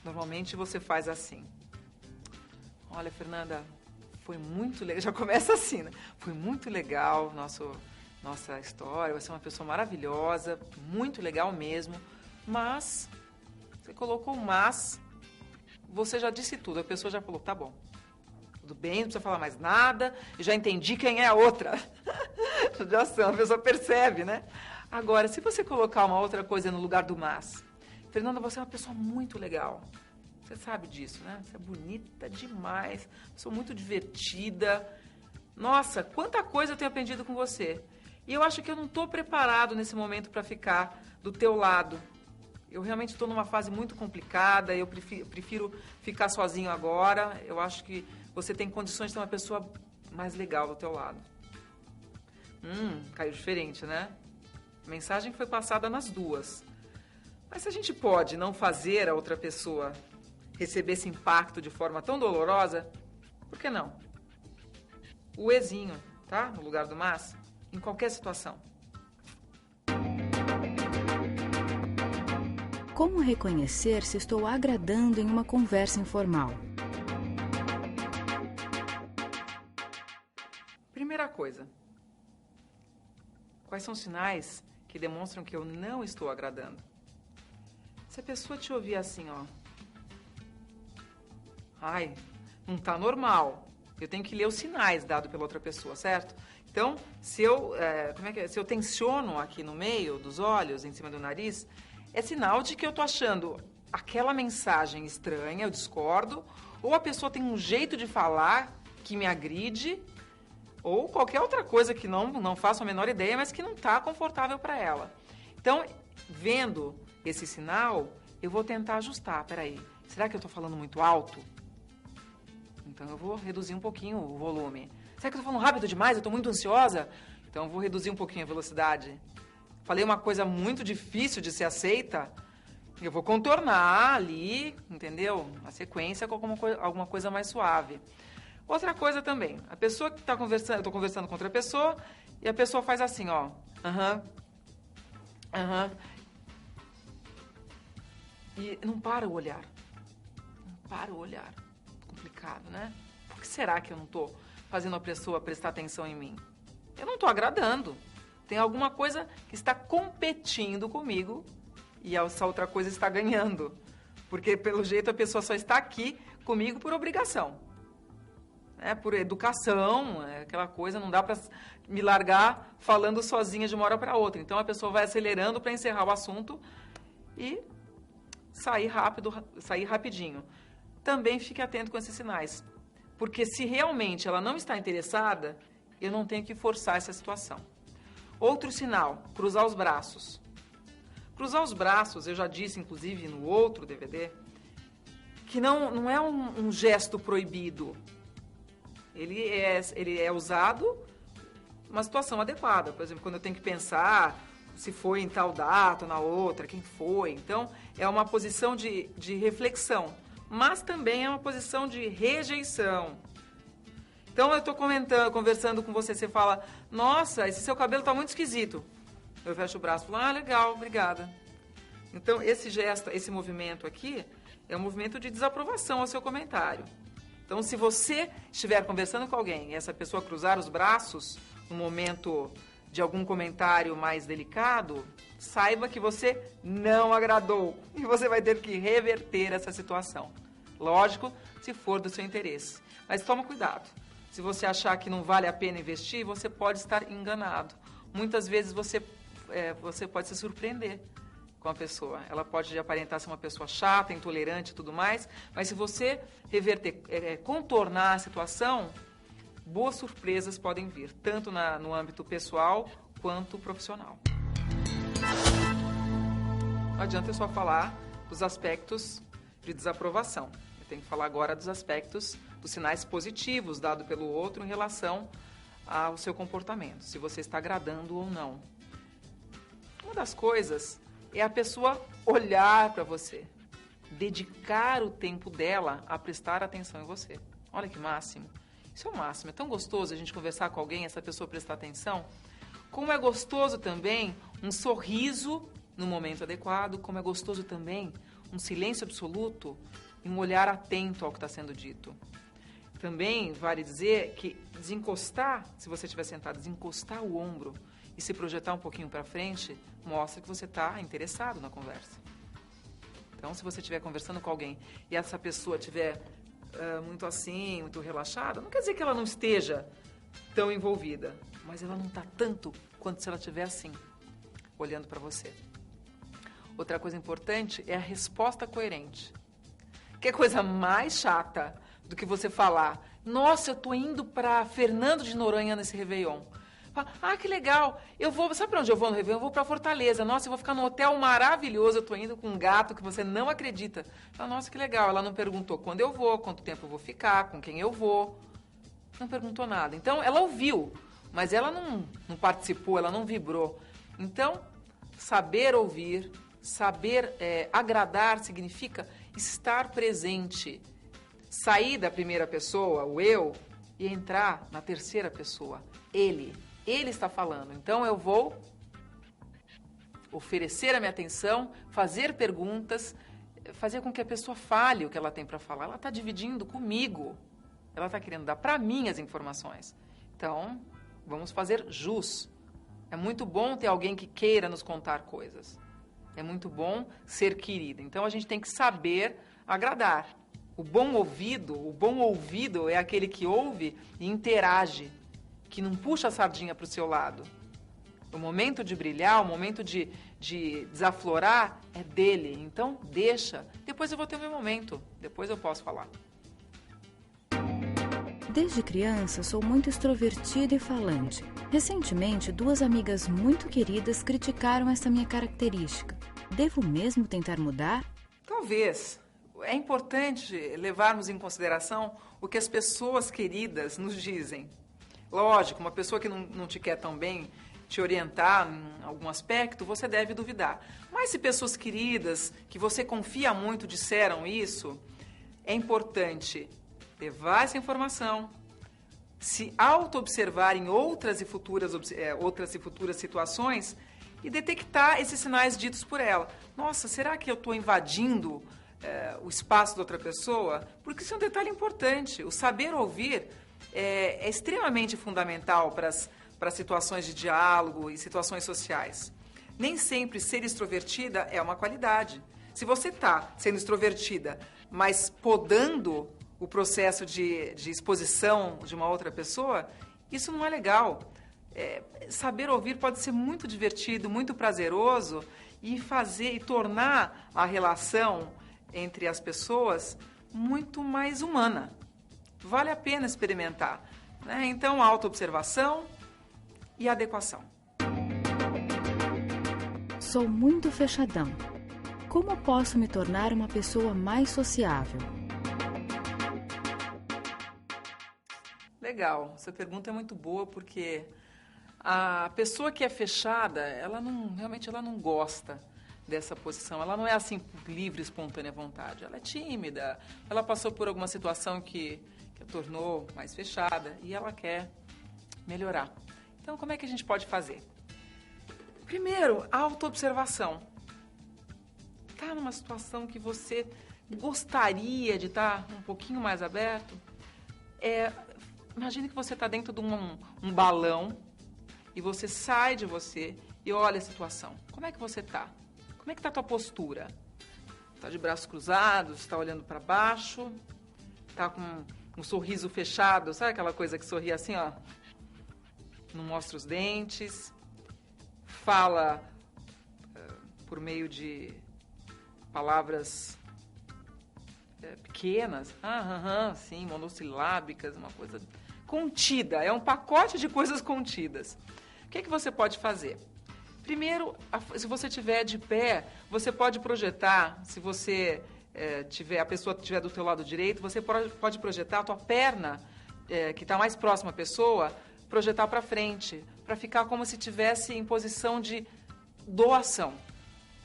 Normalmente você faz assim. Olha, Fernanda, foi muito legal. Já começa assim, né? Foi muito legal nossa história. Você é uma pessoa maravilhosa, muito legal mesmo. Mas, você colocou o mas, você já disse tudo. A pessoa já falou, tá bom. Tudo bem, não precisa falar mais nada, eu já entendi quem é a outra. A pessoa percebe, né? Agora, se você colocar uma outra coisa no lugar do mas, Fernanda, você é uma pessoa muito legal. Você sabe disso, né? Você é bonita demais, sou muito divertida. Nossa, quanta coisa eu tenho aprendido com você. E eu acho que eu não estou preparado nesse momento para ficar do teu lado. Eu realmente estou numa fase muito complicada, eu prefiro ficar sozinho agora. Eu acho que você tem condições de ter uma pessoa mais legal do teu lado. Caiu diferente, né? A mensagem foi passada nas duas. Mas se a gente pode não fazer a outra pessoa receber esse impacto de forma tão dolorosa, por que não? O ezinho, tá? No lugar do mas, em qualquer situação. Como reconhecer se estou agradando em uma conversa informal? Primeira coisa, quais são os sinais que demonstram que eu não estou agradando? Se a pessoa te ouvir assim, ó, ai, não tá normal, eu tenho que ler os sinais dados pela outra pessoa, certo? Então, se eu tensiono aqui no meio dos olhos, em cima do nariz, é sinal de que eu tô achando aquela mensagem estranha, eu discordo, ou a pessoa tem um jeito de falar que me agride, ou qualquer outra coisa que não faço a menor ideia, mas que não está confortável para ela. Então, vendo esse sinal, eu vou tentar ajustar. Peraí, será que eu estou falando muito alto? Então, eu vou reduzir um pouquinho o volume. Será que eu estou falando rápido demais? Eu estou muito ansiosa? Então, eu vou reduzir um pouquinho a velocidade. Falei uma coisa muito difícil de ser aceita, eu vou contornar ali, entendeu? A sequência com alguma coisa mais suave. Outra coisa também, a pessoa que está conversando, eu estou conversando com outra pessoa, e a pessoa faz assim, ó, e não para o olhar. Não para o olhar. Complicado, né? Por que será que eu não estou fazendo a pessoa prestar atenção em mim? Eu não estou agradando. Tem alguma coisa que está competindo comigo e essa outra coisa está ganhando. Porque, pelo jeito, a pessoa só está aqui comigo por obrigação. Por educação, aquela coisa, não dá para me largar falando sozinha de uma hora para outra. Então, a pessoa vai acelerando para encerrar o assunto e sair rapidinho. Também fique atento com esses sinais. Porque se realmente ela não está interessada, eu não tenho que forçar essa situação. Outro sinal, cruzar os braços. Cruzar os braços, eu já disse, inclusive, no outro DVD, que não é um gesto proibido. Ele é usado numa situação adequada. Por exemplo, quando eu tenho que pensar se foi em tal data, na outra, quem foi. Então, é uma posição de reflexão. Mas também é uma posição de rejeição. Então, eu estou conversando com você, você fala, nossa, esse seu cabelo está muito esquisito. Eu fecho o braço e falo, legal, obrigada. Então, esse gesto, esse movimento aqui, é um movimento de desaprovação ao seu comentário. Então, se você estiver conversando com alguém e essa pessoa cruzar os braços no momento de algum comentário mais delicado, saiba que você não agradou e você vai ter que reverter essa situação. Lógico, se for do seu interesse. Mas toma cuidado. Se você achar que não vale a pena investir, você pode estar enganado. Muitas vezes você pode se surpreender com a pessoa. Ela pode aparentar ser uma pessoa chata, intolerante e tudo mais, mas se você reverter, contornar a situação, boas surpresas podem vir, tanto no âmbito pessoal quanto profissional. Não adianta eu só falar dos aspectos de desaprovação. Eu tenho que falar agora dos aspectos, dos sinais positivos dados pelo outro em relação ao seu comportamento, se você está agradando ou não. Uma das coisas é a pessoa olhar para você, dedicar o tempo dela a prestar atenção em você. Olha que máximo. Isso é o máximo. É tão gostoso a gente conversar com alguém, essa pessoa prestar atenção. Como é gostoso também um sorriso no momento adequado, como é gostoso também um silêncio absoluto e um olhar atento ao que está sendo dito. Também vale dizer que desencostar, se você estiver sentado, desencostar o ombro e se projetar um pouquinho para frente, mostra que você está interessado na conversa. Então, se você estiver conversando com alguém e essa pessoa estiver muito assim, muito relaxada, não quer dizer que ela não esteja tão envolvida, mas ela não está tanto quanto se ela estiver assim, olhando para você. Outra coisa importante é a resposta coerente. Que é coisa mais chata do que você falar: nossa, eu tô indo para Fernando de Noronha nesse Réveillon. Ah, que legal, eu vou, sabe para onde eu vou no Réveillon? Eu vou para Fortaleza. Nossa, eu vou ficar num hotel maravilhoso, eu tô indo com um gato que você não acredita. Nossa, que legal, ela não perguntou quando eu vou, quanto tempo eu vou ficar, com quem eu vou. Não perguntou nada. Então, ela ouviu, mas ela não participou, ela não vibrou. Então, saber ouvir, saber agradar significa estar presente. Sair da primeira pessoa, o eu, e entrar na terceira pessoa, ele. Ele está falando. Então, eu vou oferecer a minha atenção, fazer perguntas, fazer com que a pessoa fale o que ela tem para falar. Ela está dividindo comigo. Ela está querendo dar para mim as informações. Então, vamos fazer jus. É muito bom ter alguém que queira nos contar coisas. É muito bom ser querida. Então, a gente tem que saber agradar. O bom ouvido é aquele que ouve e interage, que não puxa a sardinha para o seu lado. O momento de brilhar, o momento de desaflorar é dele. Então, deixa. Depois eu vou ter o meu momento. Depois eu posso falar. Desde criança, sou muito extrovertida e falante. Recentemente, 2 amigas muito queridas criticaram essa minha característica. Devo mesmo tentar mudar? Talvez. É importante levarmos em consideração o que as pessoas queridas nos dizem. Lógico, uma pessoa que não te quer tão bem te orientar em algum aspecto, você deve duvidar. Mas se pessoas queridas, que você confia muito, disseram isso, é importante levar essa informação, se auto-observar em outras e futuras situações e detectar esses sinais ditos por ela. Nossa, será que eu estou invadindo o espaço da outra pessoa? Porque isso é um detalhe importante. O saber ouvir é extremamente fundamental para as situações de diálogo e situações sociais. Nem sempre ser extrovertida é uma qualidade. Se você está sendo extrovertida, mas podando o processo de exposição de uma outra pessoa, isso não é legal. Saber ouvir pode ser muito divertido, muito prazeroso e tornar a relação entre as pessoas muito mais humana. Vale a pena experimentar, né? Então, autoobservação e adequação. Sou muito fechadão. Como posso me tornar uma pessoa mais sociável? Legal, essa pergunta é muito boa porque a pessoa que é fechada, realmente ela não gosta dessa posição. Ela não é assim por livre, espontânea vontade. Ela é tímida, ela passou por alguma situação que a tornou mais fechada e ela quer melhorar. Então, como é que a gente pode fazer? Primeiro, autoobservação. Está numa situação que você gostaria de estar um pouquinho mais aberto? Imagine que você está dentro de um balão e você sai de você e olha a situação. Como é que você está? Como é que está a tua postura? Está de braços cruzados? Está olhando para baixo? Está com um sorriso fechado? Sabe aquela coisa que sorri assim, ó? Não mostra os dentes? Fala por meio de palavras pequenas? Sim, monossilábicas, uma coisa contida. É um pacote de coisas contidas. O que você pode fazer? Primeiro, se você estiver de pé, você pode projetar, se você a pessoa estiver do teu lado direito, você pode projetar a tua perna, que está mais próxima à pessoa, projetar para frente, para ficar como se estivesse em posição de doação.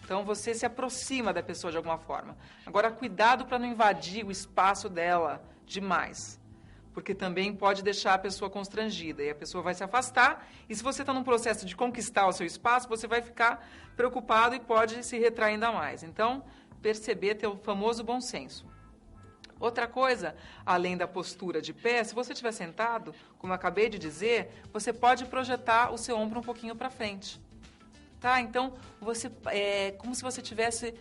Então, você se aproxima da pessoa de alguma forma. Agora, cuidado para não invadir o espaço dela demais, porque também pode deixar a pessoa constrangida e a pessoa vai se afastar. E se você está num processo de conquistar o seu espaço, você vai ficar preocupado e pode se retrair ainda mais. Então, perceber, ter o famoso bom senso. Outra coisa, além da postura de pé, se você estiver sentado, como eu acabei de dizer, você pode projetar o seu ombro um pouquinho para frente. Tá? Então, como se você estivesse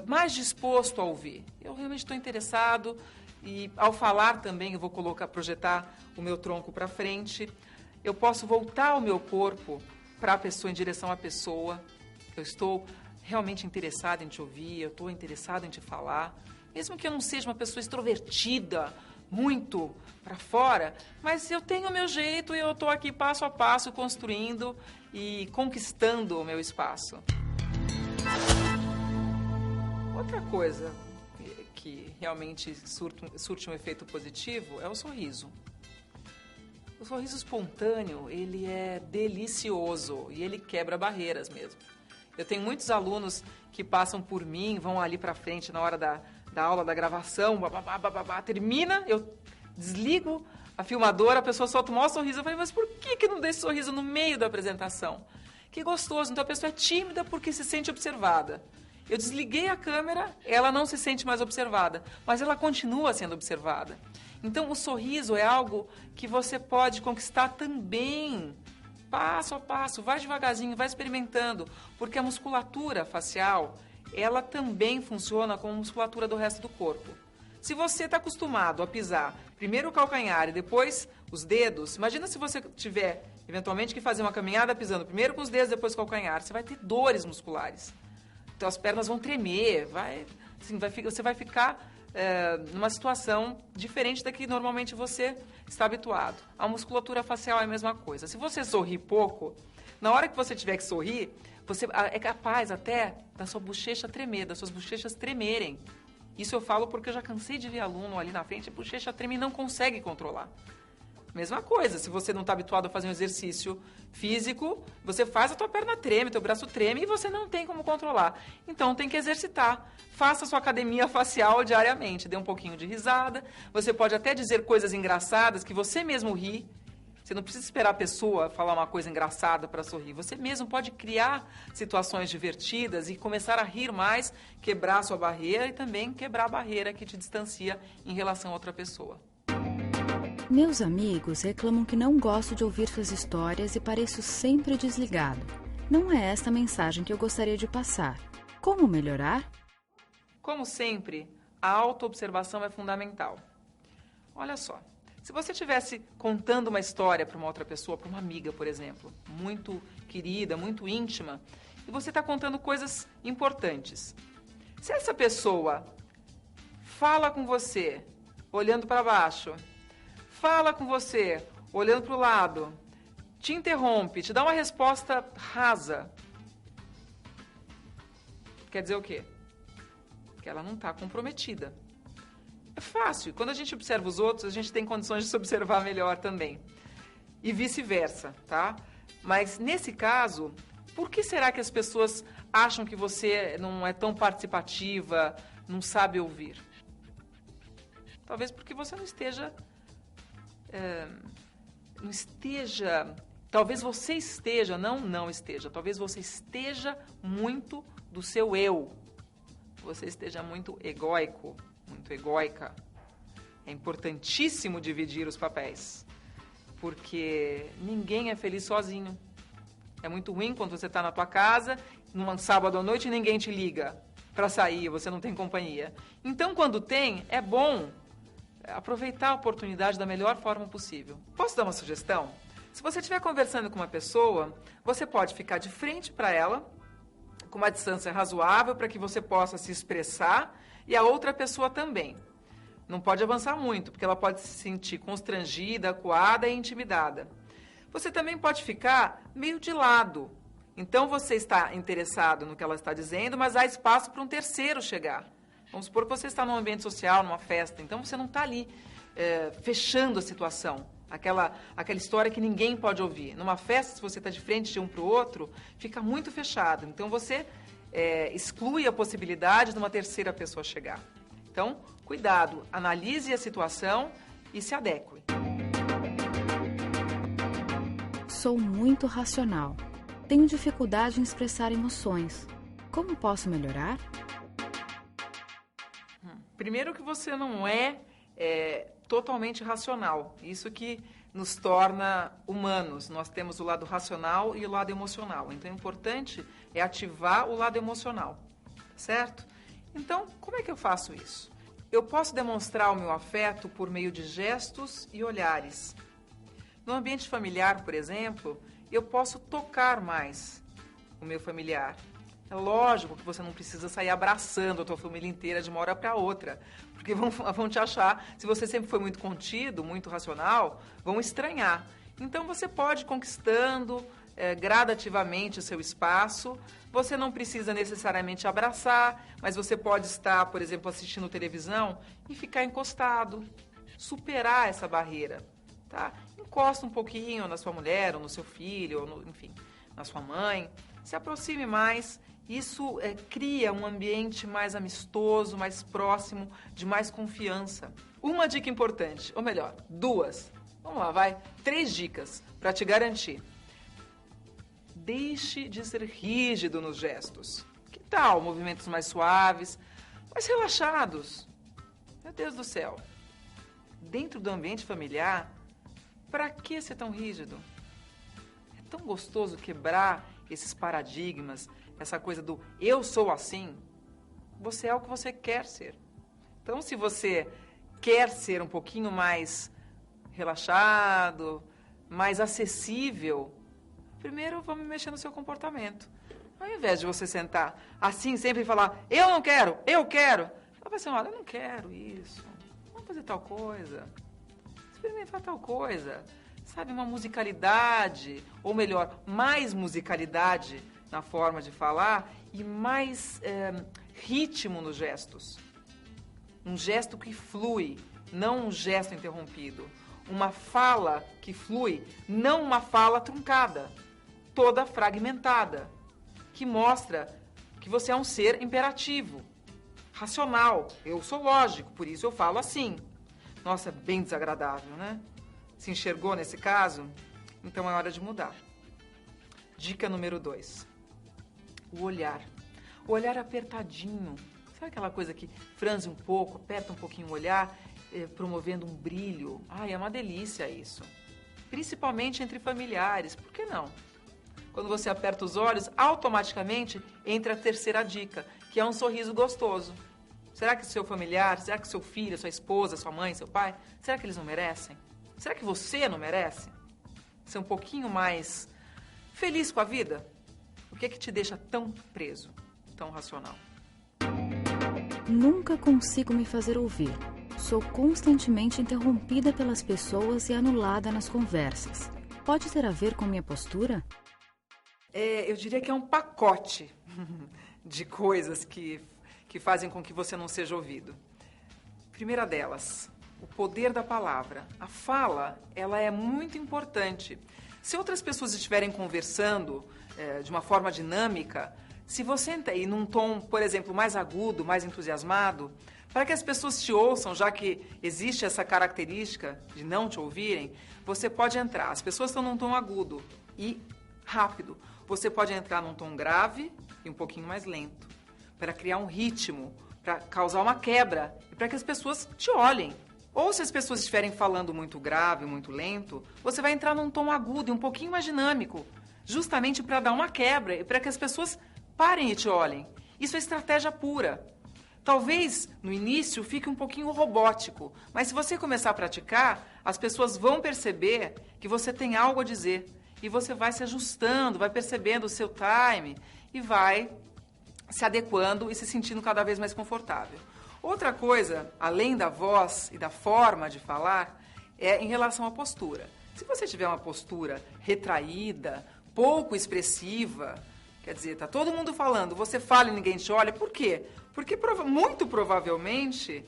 mais disposto a ouvir. Eu realmente estou interessado E ao falar também, eu vou projetar o meu tronco para frente. Eu posso voltar o meu corpo para a pessoa, em direção à pessoa. Eu estou realmente interessada em te ouvir, eu estou interessada em te falar. Mesmo que eu não seja uma pessoa extrovertida, muito para fora, mas eu tenho o meu jeito e eu estou aqui passo a passo construindo e conquistando o meu espaço. Outra coisa que realmente surte um efeito positivo é o sorriso. O sorriso espontâneo, ele é delicioso e ele quebra barreiras mesmo. Eu tenho muitos alunos que passam por mim, vão ali para frente na hora da aula, da gravação, termina, eu desligo a filmadora, a pessoa solta um maior sorriso. Eu falei, mas por que não deixa sorriso no meio da apresentação? Que gostoso. Então a pessoa é tímida porque se sente observada. Eu desliguei a câmera, ela não se sente mais observada, mas ela continua sendo observada. Então o sorriso é algo que você pode conquistar também, passo a passo, vai devagarzinho, vai experimentando, porque a musculatura facial, ela também funciona como musculatura do resto do corpo. Se você está acostumado a pisar primeiro o calcanhar e depois os dedos, imagina se você tiver, eventualmente, que fazer uma caminhada pisando primeiro com os dedos, depois com o calcanhar, você vai ter dores musculares. Então as pernas vão tremer, você vai ficar numa situação diferente da que normalmente você está habituado. A musculatura facial é a mesma coisa. Se você sorrir pouco, na hora que você tiver que sorrir, você é capaz até da sua bochecha tremer, das suas bochechas tremerem. Isso eu falo porque eu já cansei de ver aluno ali na frente, a bochecha treme e não consegue controlar. Mesma coisa, se você não está habituado a fazer um exercício físico, você faz, a tua perna treme, teu braço treme e você não tem como controlar. Então tem que exercitar. Faça sua academia facial diariamente, dê um pouquinho de risada. Você pode até dizer coisas engraçadas que você mesmo ri. Você não precisa esperar a pessoa falar uma coisa engraçada para sorrir. Você mesmo pode criar situações divertidas e começar a rir mais, quebrar a sua barreira e também quebrar a barreira que te distancia em relação a outra pessoa. Meus amigos reclamam que não gosto de ouvir suas histórias e pareço sempre desligado. Não é esta a mensagem que eu gostaria de passar. Como melhorar? Como sempre, a autoobservação é fundamental. Olha só, se você estivesse contando uma história para uma outra pessoa, para uma amiga, por exemplo, muito querida, muito íntima, e você está contando coisas importantes. Se essa pessoa fala com você, olhando para baixo, fala com você, olhando para o lado, te interrompe, te dá uma resposta rasa. Quer dizer o quê? Que ela não está comprometida. É fácil. Quando a gente observa os outros, a gente tem condições de se observar melhor também. E vice-versa, tá? Mas, nesse caso, por que será que as pessoas acham que você não é tão participativa, não sabe ouvir? Talvez porque você não esteja... talvez você esteja, não esteja, talvez você esteja muito do seu eu, você esteja muito egóico, muito egóica. É importantíssimo dividir os papéis, porque ninguém é feliz sozinho. É muito ruim quando você está na tua casa, num sábado à noite, e ninguém te liga para sair, você não tem companhia. Então, quando tem, é bom aproveitar a oportunidade da melhor forma possível. Posso dar uma sugestão? Se você estiver conversando com uma pessoa, você pode ficar de frente para ela, com uma distância razoável, para que você possa se expressar, e a outra pessoa também. Não pode avançar muito, porque ela pode se sentir constrangida, acuada e intimidada. Você também pode ficar meio de lado. Então, você está interessado no que ela está dizendo, mas há espaço para um terceiro chegar. Vamos supor que você está num ambiente social, numa festa, então você não está ali fechando a situação. Aquela história que ninguém pode ouvir. Numa festa, se você está de frente de um para o outro, fica muito fechado. Então, você exclui a possibilidade de uma terceira pessoa chegar. Então, cuidado, analise a situação e se adeque. Sou muito racional. Tenho dificuldade em expressar emoções. Como posso melhorar? Primeiro que você não é totalmente racional. Isso que nos torna humanos. Nós temos o lado racional e o lado emocional. Então, o importante é ativar o lado emocional, certo? Então, como é que eu faço isso? Eu posso demonstrar o meu afeto por meio de gestos e olhares. No ambiente familiar, por exemplo, eu posso tocar mais o meu familiar. É lógico que você não precisa sair abraçando a tua família inteira de uma hora para outra, porque vão te achar, se você sempre foi muito contido, muito racional, vão estranhar. Então você pode ir conquistando gradativamente o seu espaço. Você não precisa necessariamente abraçar, mas você pode estar, por exemplo, assistindo televisão e ficar encostado, superar essa barreira, tá? Encosta um pouquinho na sua mulher, ou no seu filho, ou enfim, na sua mãe. Se aproxime mais. Isso cria um ambiente mais amistoso, mais próximo, de mais confiança. Uma dica importante, ou melhor, 2. Vamos lá, vai. 3 dicas para te garantir. Deixe de ser rígido nos gestos. Que tal movimentos mais suaves, mais relaxados? Meu Deus do céu. Dentro do ambiente familiar, para que ser tão rígido? É tão gostoso quebrar esses paradigmas, essa coisa do eu sou assim. Você é o que você quer ser. Então, se você quer ser um pouquinho mais relaxado, mais acessível, primeiro vamos mexer no seu comportamento. Ao invés de você sentar assim sempre e falar, eu não quero, eu quero. Fala assim, olha, eu não quero isso. Vamos fazer tal coisa. Experimentar tal coisa. Sabe, uma musicalidade, ou melhor, mais musicalidade na forma de falar e mais ritmo nos gestos. Um gesto que flui, não um gesto interrompido. Uma fala que flui, não uma fala truncada, toda fragmentada, que mostra que você é um ser imperativo, racional. Eu sou lógico, por isso eu falo assim. Nossa, bem desagradável, né? Se enxergou nesse caso? Então é hora de mudar. Dica número 2. O olhar. O olhar apertadinho. Sabe aquela coisa que franze um pouco, aperta um pouquinho o olhar, promovendo um brilho? Ai, é uma delícia isso. Principalmente entre familiares. Por que não? Quando você aperta os olhos, automaticamente entra a terceira dica, que é um sorriso gostoso. Será que o seu familiar, será que o seu filho, sua esposa, sua mãe, seu pai, será que eles não merecem? Será que você não merece ser um pouquinho mais feliz com a vida? O que é que te deixa tão preso, tão racional? Nunca consigo me fazer ouvir. Sou constantemente interrompida pelas pessoas e anulada nas conversas. Pode ter a ver com minha postura? Eu diria que é um pacote de coisas que fazem com que você não seja ouvido. Primeira delas, o poder da palavra. A fala, ela é muito importante. Se outras pessoas estiverem conversando de uma forma dinâmica, se você ir num tom, por exemplo, mais agudo, mais entusiasmado, para que as pessoas te ouçam, já que existe essa característica de não te ouvirem, você pode entrar. As pessoas estão num tom agudo e rápido. Você pode entrar num tom grave e um pouquinho mais lento, para criar um ritmo, para causar uma quebra e para que as pessoas te olhem. Ou se as pessoas estiverem falando muito grave, muito lento, você vai entrar num tom agudo e um pouquinho mais dinâmico, justamente para dar uma quebra e para que as pessoas parem e te olhem. Isso é estratégia pura. Talvez, no início, fique um pouquinho robótico, mas se você começar a praticar, as pessoas vão perceber que você tem algo a dizer e você vai se ajustando, vai percebendo o seu time e vai se adequando e se sentindo cada vez mais confortável. Outra coisa, além da voz e da forma de falar, é em relação à postura. Se você tiver uma postura retraída, pouco expressiva, quer dizer, está todo mundo falando, você fala e ninguém te olha, por quê? Porque muito provavelmente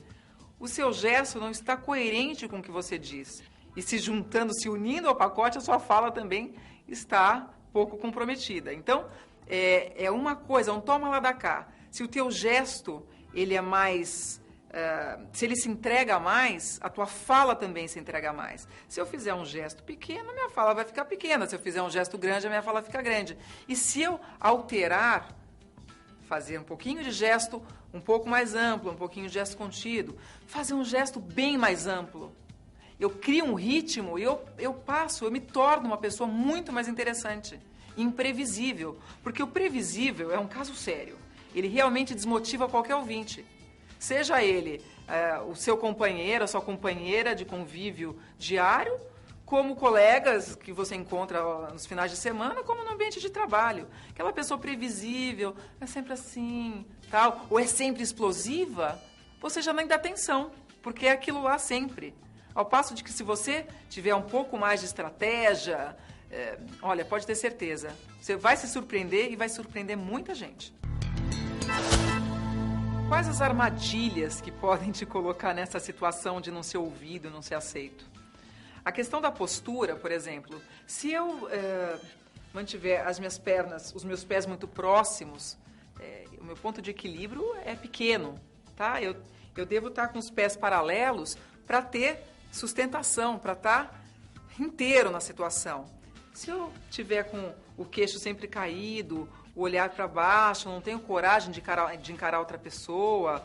o seu gesto não está coerente com o que você diz. E se juntando, se unindo ao pacote, a sua fala também está pouco comprometida. Então, é uma coisa, um toma lá da cá. Se o teu gesto ele é mais... se ele se entrega mais, a tua fala também se entrega mais. Se eu fizer um gesto pequeno, a minha fala vai ficar pequena. Se eu fizer um gesto grande, a minha fala fica grande. E se eu alterar, fazer um pouquinho de gesto um pouco mais amplo, um pouquinho de gesto contido, fazer um gesto bem mais amplo, eu crio um ritmo e eu me torno uma pessoa muito mais interessante, imprevisível. Porque o previsível é um caso sério. Ele realmente desmotiva qualquer ouvinte. Seja ele o seu companheiro, a sua companheira de convívio diário, como colegas que você encontra nos finais de semana, como no ambiente de trabalho. Aquela pessoa previsível, é sempre assim, tal, ou é sempre explosiva, você já nem dá atenção, porque é aquilo lá sempre. Ao passo de que se você tiver um pouco mais de estratégia, olha, pode ter certeza, você vai se surpreender e vai surpreender muita gente. Quais as armadilhas que podem te colocar nessa situação de não ser ouvido, não ser aceito? A questão da postura, por exemplo, se eu mantiver as minhas pernas, os meus pés muito próximos, o meu ponto de equilíbrio é pequeno, tá? Eu devo estar com os pés paralelos para ter sustentação, para estar inteiro na situação. Se eu tiver com o queixo sempre caído, o olhar para baixo, não tenho coragem de encarar outra pessoa,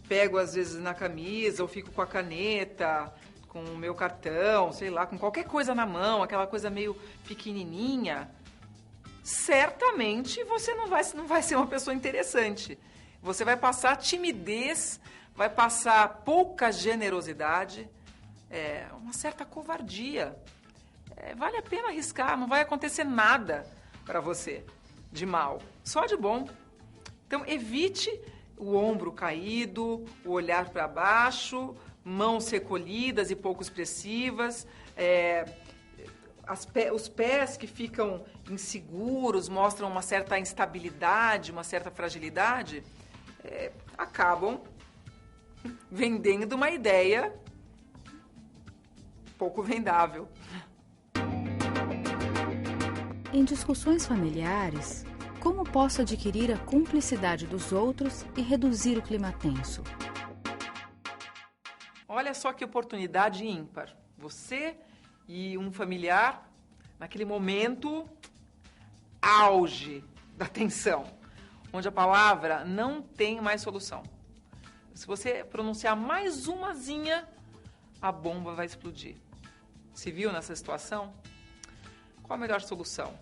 pego às vezes na camisa, ou fico com a caneta, com o meu cartão, sei lá, com qualquer coisa na mão, aquela coisa meio pequenininha, certamente você não vai ser uma pessoa interessante. Você vai passar timidez, vai passar pouca generosidade, uma certa covardia. Vale a pena arriscar, não vai acontecer nada para você de mal, só de bom. Então, evite o ombro caído, o olhar para baixo, mãos recolhidas e pouco expressivas, os pés que ficam inseguros, mostram uma certa instabilidade, uma certa fragilidade, acabam vendendo uma ideia pouco vendável. Em discussões familiares, como posso adquirir a cumplicidade dos outros e reduzir o clima tenso? Olha só que oportunidade ímpar. Você e um familiar, naquele momento auge da tensão, onde a palavra não tem mais solução. Se você pronunciar mais umazinha, a bomba vai explodir. Se viu nessa situação? Qual a melhor solução?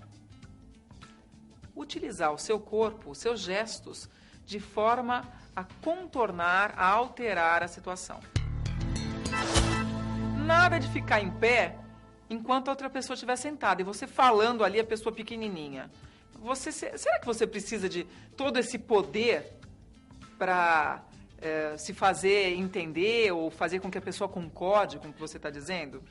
Utilizar o seu corpo, os seus gestos, de forma a contornar, a alterar a situação. Nada de ficar em pé enquanto a outra pessoa estiver sentada e você falando ali, a pessoa pequenininha. Será que você precisa de todo esse poder para se fazer entender ou fazer com que a pessoa concorde com o que você está dizendo?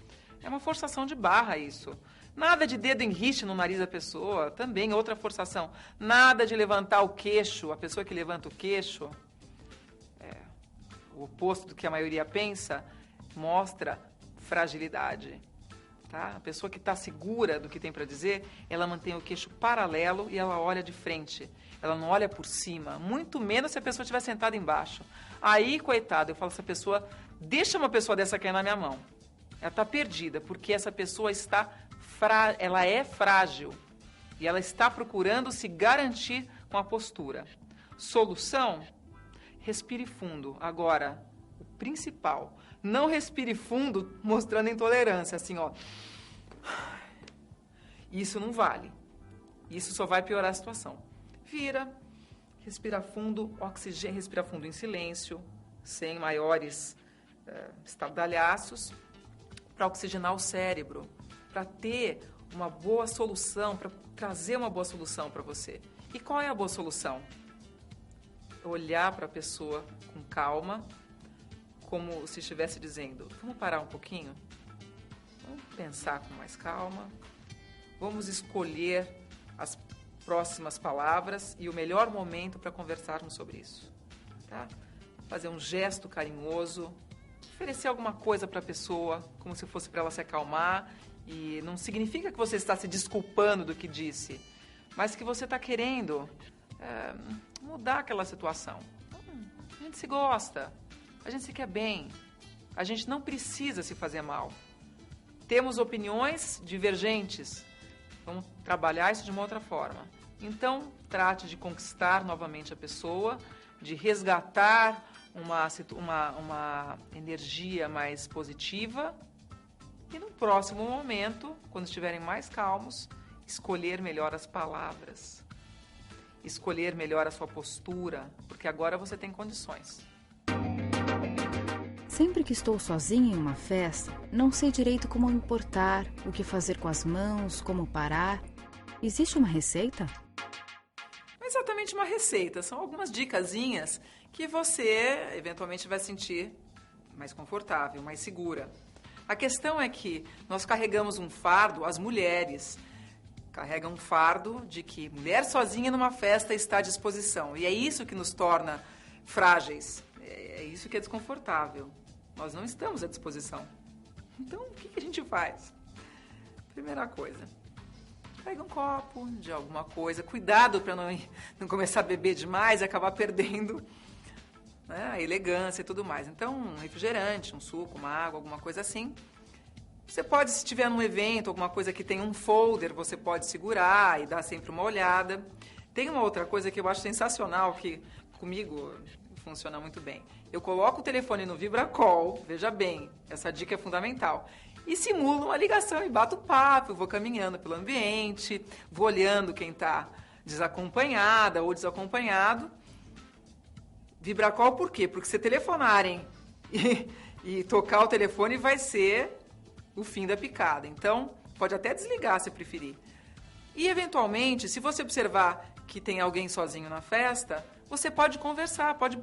É uma forçação de barra isso. Nada de dedo em riste no nariz da pessoa, também outra forçação. Nada de levantar o queixo, a pessoa que levanta o queixo, o oposto do que a maioria pensa, mostra fragilidade. Tá? A pessoa que está segura do que tem para dizer, ela mantém o queixo paralelo e ela olha de frente. Ela não olha por cima, muito menos se a pessoa estiver sentada embaixo. Aí, coitado, eu falo, essa pessoa, deixa uma pessoa dessa cair na minha mão. Ela está perdida, porque essa pessoa ela é frágil e ela está procurando se garantir com a postura. Solução? Respire fundo. Agora, o principal, não respire fundo mostrando intolerância, assim, ó. Isso não vale. Isso só vai piorar a situação. Vira, respira fundo, oxigênio, respira fundo em silêncio, sem maiores estardalhaços, para oxigenar o cérebro, para ter uma boa solução, para trazer uma boa solução para você. E qual é a boa solução? Olhar para a pessoa com calma, como se estivesse dizendo, vamos parar um pouquinho? Vamos pensar com mais calma, vamos escolher as próximas palavras e o melhor momento para conversarmos sobre isso. Tá? Fazer um gesto carinhoso, oferecer alguma coisa para a pessoa, como se fosse para ela se acalmar. E não significa que você está se desculpando do que disse, mas que você está querendo mudar aquela situação. A gente se gosta, a gente se quer bem, a gente não precisa se fazer mal. Temos opiniões divergentes, vamos trabalhar isso de uma outra forma. Então, trate de conquistar novamente a pessoa, de resgatar uma energia mais positiva e no próximo momento, quando estiverem mais calmos, escolher melhor as palavras, escolher melhor a sua postura, porque agora você tem condições. Sempre que estou sozinha em uma festa, não sei direito como me portar, o que fazer com as mãos, como parar. Existe uma receita? Não é exatamente uma receita, são algumas dicasinhas que você eventualmente vai sentir mais confortável, mais segura. A questão é que nós carregamos um fardo, as mulheres carregam um fardo de que mulher sozinha numa festa está à disposição. E é isso que nos torna frágeis. É isso que é desconfortável. Nós não estamos à disposição. Então, o que a gente faz? Primeira coisa, pega um copo de alguma coisa. Cuidado para não começar a beber demais e acabar perdendo, né, a elegância e tudo mais. Então, um refrigerante, um suco, uma água, alguma coisa assim. Você pode, se estiver num evento, alguma coisa que tem um folder, você pode segurar e dar sempre uma olhada. Tem uma outra coisa que eu acho sensacional, que comigo funciona muito bem. Eu coloco o telefone no Vibracall, veja bem, essa dica é fundamental, e simulo uma ligação e bato papo, vou caminhando pelo ambiente, vou olhando quem está desacompanhada ou desacompanhado. Vibracall por quê? Porque se telefonarem e tocar o telefone vai ser o fim da picada. Então, pode até desligar se preferir. E, eventualmente, se você observar que tem alguém sozinho na festa, você pode conversar, pode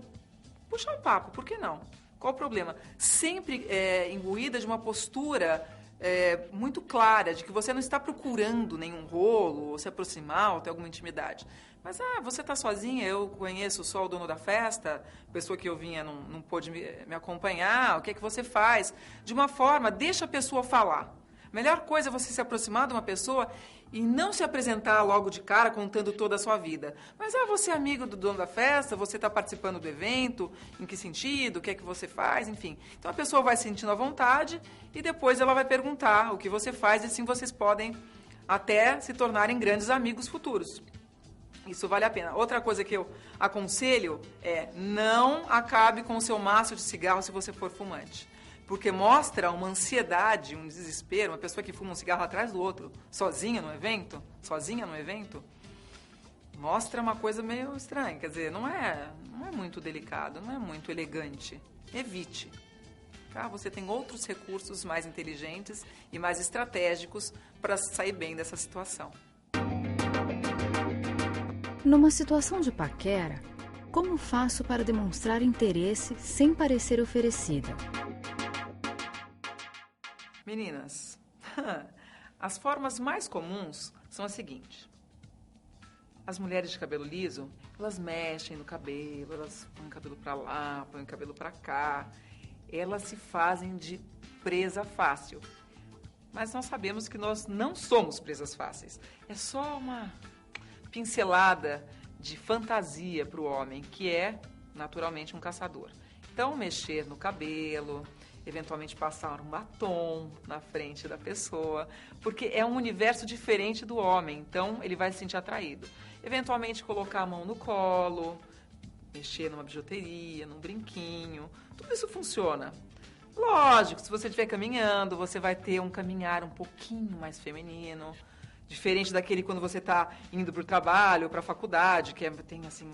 puxar um papo, por que não? Qual o problema? Sempre imbuída de uma postura muito clara, de que você não está procurando nenhum rolo, ou se aproximar, ou ter alguma intimidade. Mas, você está sozinha, eu conheço só o dono da festa, a pessoa que eu vinha não pôde me acompanhar, o que é que você faz? De uma forma, deixa a pessoa falar. A melhor coisa é você se aproximar de uma pessoa e não se apresentar logo de cara contando toda a sua vida. Mas, você é amigo do dono da festa, você está participando do evento, em que sentido, o que é que você faz, enfim. Então, a pessoa vai se sentindo à vontade e depois ela vai perguntar o que você faz e assim vocês podem até se tornarem grandes amigos futuros. Isso vale a pena. Outra coisa que eu aconselho é não acabe com o seu maço de cigarro se você for fumante. Porque mostra uma ansiedade, um desespero, uma pessoa que fuma um cigarro atrás do outro, sozinha no evento, mostra uma coisa meio estranha. Quer dizer, não é muito delicado, não é muito elegante. Evite. Tá? Você tem outros recursos mais inteligentes e mais estratégicos para sair bem dessa situação. Numa situação de paquera, como faço para demonstrar interesse sem parecer oferecida? Meninas, as formas mais comuns são as seguintes. As mulheres de cabelo liso, elas mexem no cabelo, elas põem o cabelo para lá, põem o cabelo para cá. Elas se fazem de presa fácil. Mas nós sabemos que nós não somos presas fáceis. É só uma pincelada de fantasia para o homem, que é naturalmente um caçador. Então, mexer no cabelo, eventualmente passar um batom na frente da pessoa, porque é um universo diferente do homem, então ele vai se sentir atraído. Eventualmente colocar a mão no colo, mexer numa bijuteria, num brinquinho, tudo isso funciona. Lógico, se você estiver caminhando, você vai ter um caminhar um pouquinho mais feminino, diferente daquele quando você está indo para o trabalho, para a faculdade, que tem assim,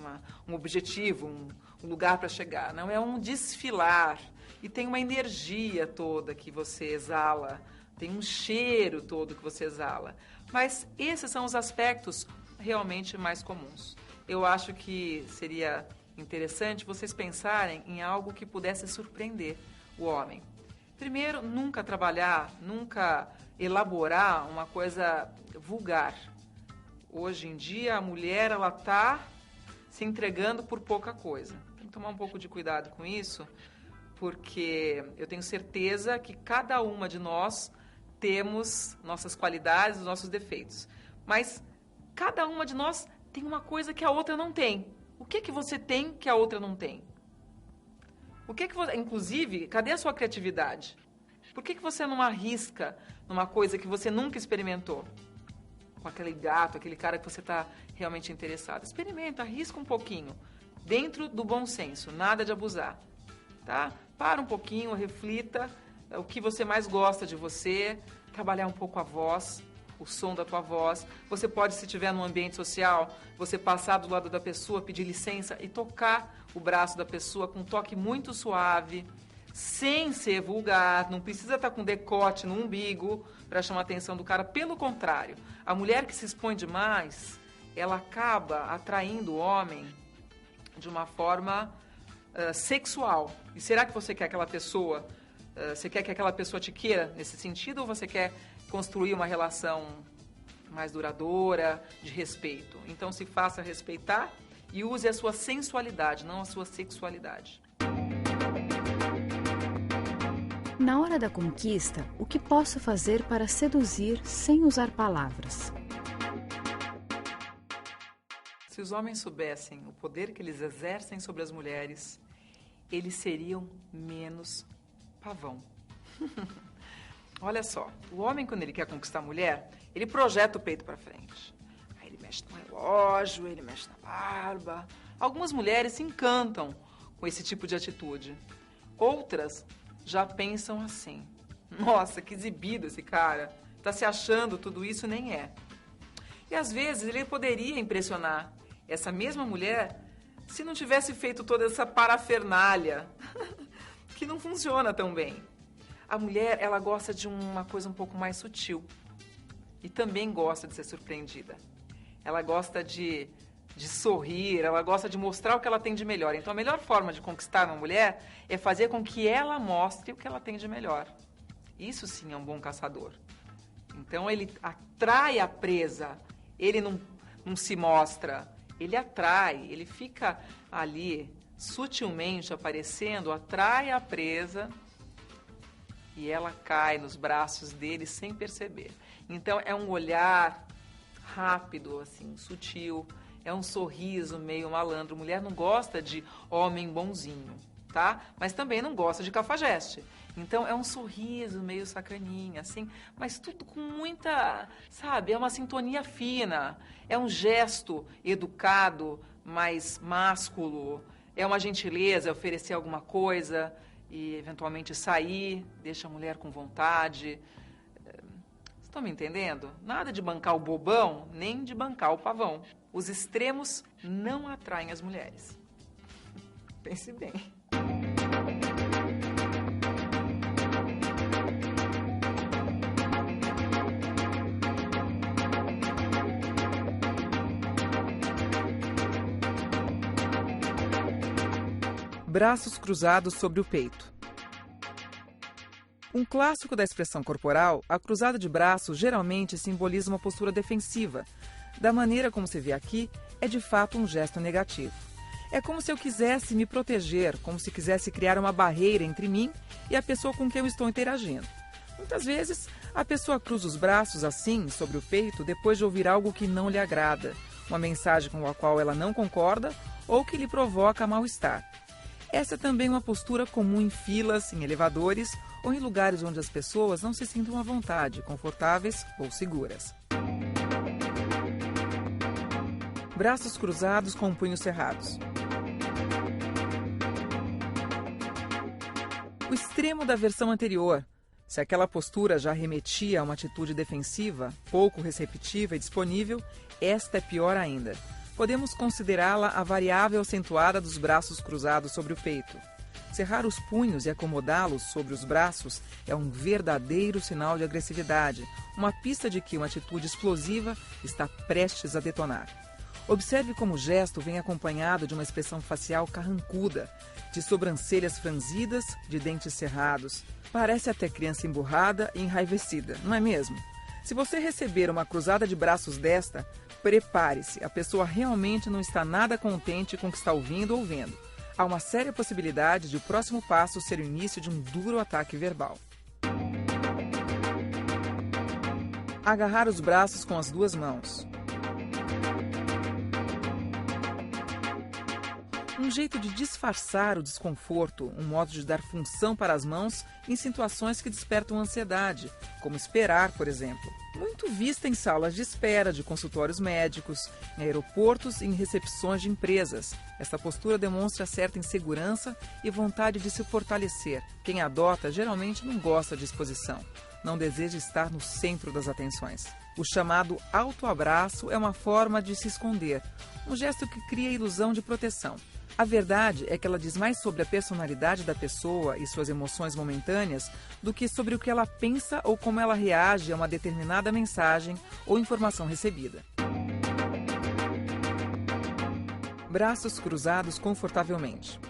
um objetivo, um lugar para chegar. Não é um desfilar. E tem uma energia toda que você exala, tem um cheiro todo que você exala. Mas esses são os aspectos realmente mais comuns. Eu acho que seria interessante vocês pensarem em algo que pudesse surpreender o homem. Primeiro, nunca elaborar uma coisa vulgar. Hoje em dia, a mulher ela está se entregando por pouca coisa. Tem que tomar um pouco de cuidado com isso, porque eu tenho certeza que cada uma de nós temos nossas qualidades, os nossos defeitos. Mas cada uma de nós tem uma coisa que a outra não tem. O que você tem que a outra não tem? Inclusive, cadê a sua criatividade? Por que você não arrisca numa coisa que você nunca experimentou? Com aquele gato, aquele cara que você está realmente interessado. Experimenta, arrisca um pouquinho. Dentro do bom senso, nada de abusar. Tá? Para um pouquinho, reflita o que você mais gosta de você, trabalhar um pouco a voz, o som da tua voz. Você pode, se estiver num ambiente social, você passar do lado da pessoa, pedir licença e tocar o braço da pessoa com um toque muito suave, sem ser vulgar, não precisa estar com decote no umbigo para chamar a atenção do cara. Pelo contrário, a mulher que se expõe demais, ela acaba atraindo o homem de uma forma sexual. E será que você quer aquela pessoa, você quer que aquela pessoa te queira nesse sentido, ou você quer construir uma relação mais duradoura, de respeito? Então se faça respeitar e use a sua sensualidade, não a sua sexualidade. Na hora da conquista, o que posso fazer para seduzir sem usar palavras? Se os homens soubessem o poder que eles exercem sobre as mulheres, eles seriam menos pavão. Olha só, o homem, quando ele quer conquistar a mulher, ele projeta o peito para frente. Aí ele mexe no relógio, ele mexe na barba. Algumas mulheres se encantam com esse tipo de atitude. Outras já pensam assim: nossa, que exibido esse cara, tá se achando tudo isso, nem é. E às vezes ele poderia impressionar essa mesma mulher se não tivesse feito toda essa parafernália que não funciona tão bem. A mulher, ela gosta de uma coisa um pouco mais sutil e também gosta de ser surpreendida. Ela gosta de sorrir, ela gosta de mostrar o que ela tem de melhor. Então a melhor forma de conquistar uma mulher é fazer com que ela mostre o que ela tem de melhor. Isso sim é um bom caçador. Então ele atrai a presa, ele não se mostra, ele atrai, ele fica ali sutilmente aparecendo, atrai a presa e ela cai nos braços dele sem perceber. Então é um olhar rápido, assim, sutil, é um sorriso meio malandro. Mulher não gosta de homem bonzinho, tá? Mas também não gosta de cafajeste. Então é um sorriso meio sacaninha, assim, mas tudo com muita, sabe, é uma sintonia fina, é um gesto educado, mais másculo, é uma gentileza, oferecer alguma coisa e eventualmente sair, deixa a mulher com vontade. Vocês estão me entendendo? Nada de bancar o bobão, nem de bancar o pavão. Os extremos não atraem as mulheres. Pense bem. Braços cruzados sobre o peito. Um clássico da expressão corporal, a cruzada de braços geralmente simboliza uma postura defensiva. Da maneira como se vê aqui, é de fato um gesto negativo. É como se eu quisesse me proteger, como se quisesse criar uma barreira entre mim e a pessoa com quem eu estou interagindo. Muitas vezes, a pessoa cruza os braços assim, sobre o peito, depois de ouvir algo que não lhe agrada, uma mensagem com a qual ela não concorda ou que lhe provoca mal-estar. Essa é também uma postura comum em filas, em elevadores ou em lugares onde as pessoas não se sintam à vontade, confortáveis ou seguras. Braços cruzados com punhos cerrados. O extremo da versão anterior. Se aquela postura já remetia a uma atitude defensiva, pouco receptiva e disponível, esta é pior ainda. Podemos considerá-la a variável acentuada dos braços cruzados sobre o peito. Cerrar os punhos e acomodá-los sobre os braços é um verdadeiro sinal de agressividade, uma pista de que uma atitude explosiva está prestes a detonar. Observe como o gesto vem acompanhado de uma expressão facial carrancuda, de sobrancelhas franzidas, de dentes cerrados. Parece até criança emburrada e enraivecida, não é mesmo? Se você receber uma cruzada de braços desta, prepare-se, a pessoa realmente não está nada contente com o que está ouvindo ou vendo. Há uma séria possibilidade de o próximo passo ser o início de um duro ataque verbal. Agarrar os braços com as duas mãos. Um jeito de disfarçar o desconforto, um modo de dar função para as mãos em situações que despertam ansiedade, como esperar, por exemplo. Muito vista em salas de espera de consultórios médicos, em aeroportos e em recepções de empresas. Esta postura demonstra certa insegurança e vontade de se fortalecer. Quem a adota geralmente não gosta de exposição, não deseja estar no centro das atenções. O chamado autoabraço é uma forma de se esconder, um gesto que cria a ilusão de proteção. A verdade é que ela diz mais sobre a personalidade da pessoa e suas emoções momentâneas do que sobre o que ela pensa ou como ela reage a uma determinada mensagem ou informação recebida. Braços cruzados confortavelmente.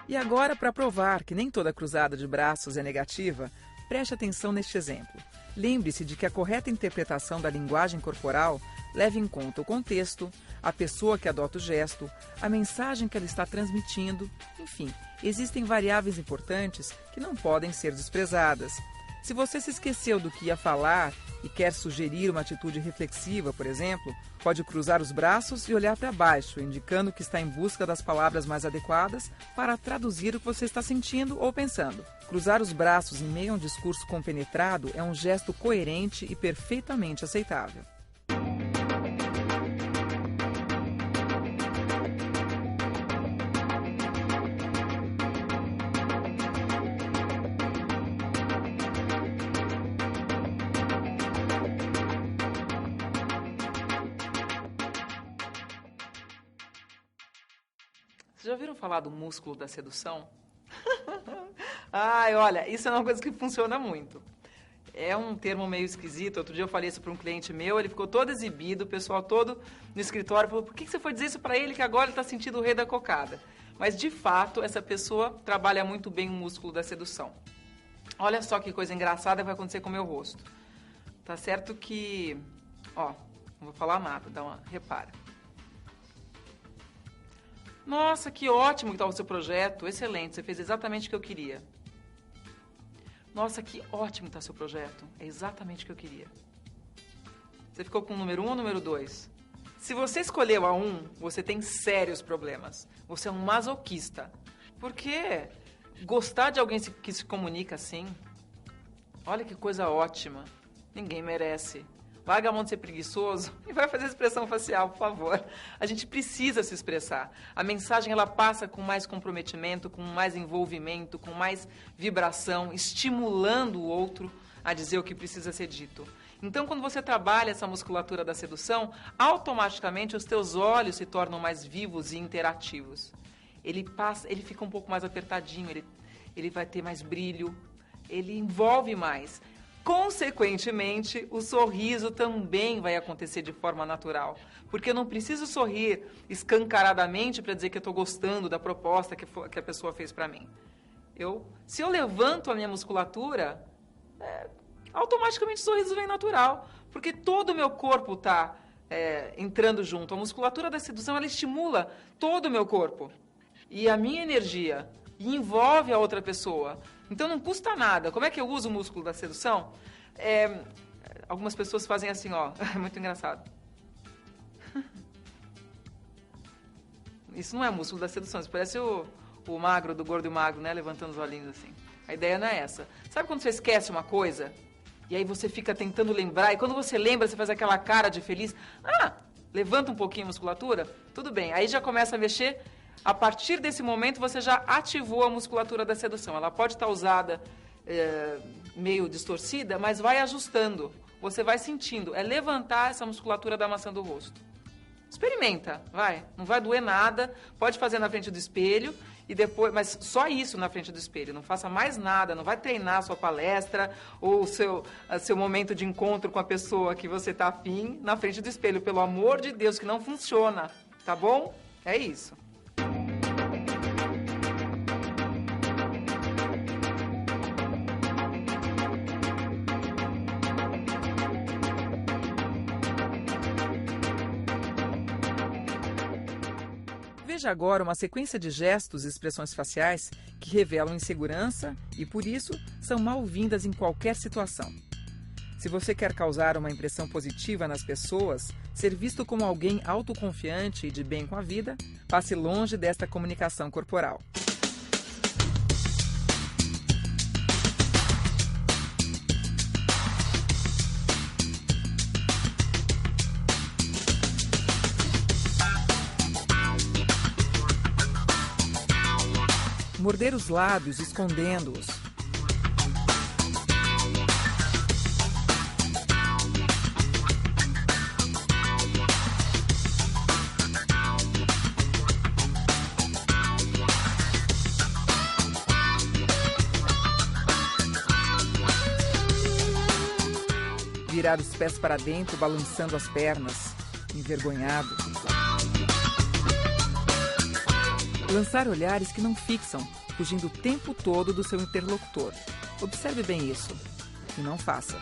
E agora, para provar que nem toda cruzada de braços é negativa, preste atenção neste exemplo. Lembre-se de que a correta interpretação da linguagem corporal leva em conta o contexto, a pessoa que adota o gesto, a mensagem que ela está transmitindo, enfim, existem variáveis importantes que não podem ser desprezadas. Se você se esqueceu do que ia falar e quer sugerir uma atitude reflexiva, por exemplo, pode cruzar os braços e olhar para baixo, indicando que está em busca das palavras mais adequadas para traduzir o que você está sentindo ou pensando. Cruzar os braços em meio a um discurso compenetrado é um gesto coerente e perfeitamente aceitável. Vocês já ouviram falar do músculo da sedução? Ai, olha, isso é uma coisa que funciona muito. É um termo meio esquisito. Outro dia eu falei isso para um cliente meu, ele ficou todo exibido, o pessoal todo no escritório falou, por que você foi dizer isso para ele que agora ele está sentindo o rei da cocada? Mas, de fato, essa pessoa trabalha muito bem o músculo da sedução. Olha só que coisa engraçada vai acontecer com o meu rosto. Tá certo que... Ó, não vou falar nada, repara. Nossa, que ótimo que está o seu projeto, excelente, você fez exatamente o que eu queria. Nossa, que ótimo que está o seu projeto, é exatamente o que eu queria. Você ficou com o número 1 ou o número 2? Se você escolheu a 1, você tem sérios problemas. Você é um masoquista. Porque gostar de alguém que se comunica assim, olha que coisa ótima, ninguém merece. Larga a mão de ser preguiçoso e vai fazer expressão facial, por favor. A gente precisa se expressar. A mensagem ela passa com mais comprometimento, com mais envolvimento, com mais vibração, estimulando o outro a dizer o que precisa ser dito. Então, quando você trabalha essa musculatura da sedução, automaticamente os teus olhos se tornam mais vivos e interativos. Ele fica um pouco mais apertadinho, ele vai ter mais brilho, ele envolve mais. Consequentemente, o sorriso também vai acontecer de forma natural. Porque eu não preciso sorrir escancaradamente para dizer que eu estou gostando da proposta que a pessoa fez para mim. Se eu levanto a minha musculatura, automaticamente o sorriso vem natural. Porque todo o meu corpo está entrando junto. A musculatura da sedução ela estimula todo o meu corpo. E a minha energia e envolve a outra pessoa. Então, não custa nada. Como é que eu uso o músculo da sedução? Algumas pessoas fazem assim, ó. É muito engraçado. Isso não é músculo da sedução. Isso parece o magro, do gordo e magro, né? Levantando os olhinhos assim. A ideia não é essa. Sabe quando você esquece uma coisa? E aí você fica tentando lembrar. E quando você lembra, você faz aquela cara de feliz. Levanta um pouquinho a musculatura. Tudo bem. Aí já começa a mexer. A partir desse momento, você já ativou a musculatura da sedução. Ela pode estar usada meio distorcida, mas vai ajustando. Você vai sentindo. É levantar essa musculatura da maçã do rosto. Experimenta, vai. Não vai doer nada. Pode fazer na frente do espelho e depois, mas só isso na frente do espelho. Não faça mais nada. Não vai treinar a sua palestra ou o seu momento de encontro com a pessoa que você está afim na frente do espelho. Pelo amor de Deus, que não funciona. Tá bom? É isso. Veja agora uma sequência de gestos e expressões faciais que revelam insegurança e, por isso, são mal-vindas em qualquer situação. Se você quer causar uma impressão positiva nas pessoas, ser visto como alguém autoconfiante e de bem com a vida, passe longe desta comunicação corporal. Morder os lábios, escondendo-os. Virar os pés para dentro, balançando as pernas. Envergonhado. Lançar olhares que não fixam, fugindo o tempo todo do seu interlocutor. Observe bem isso. E não faça.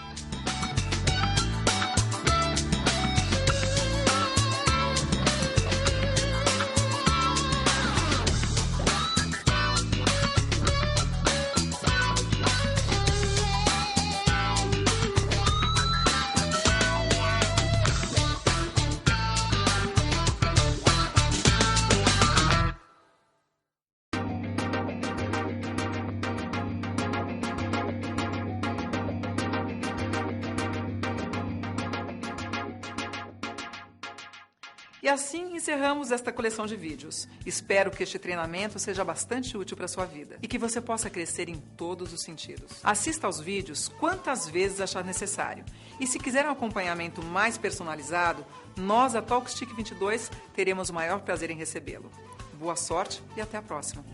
E assim encerramos esta coleção de vídeos. Espero que este treinamento seja bastante útil para a sua vida e que você possa crescer em todos os sentidos. Assista aos vídeos quantas vezes achar necessário. E se quiser um acompanhamento mais personalizado, nós, a Talkstick 22, teremos o maior prazer em recebê-lo. Boa sorte e até a próxima!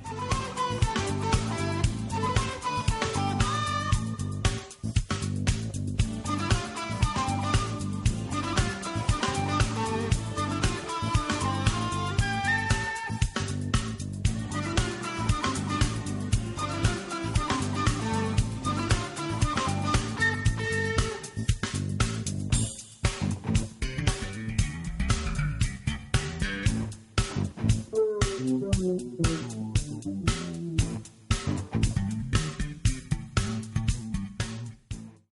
Thank you.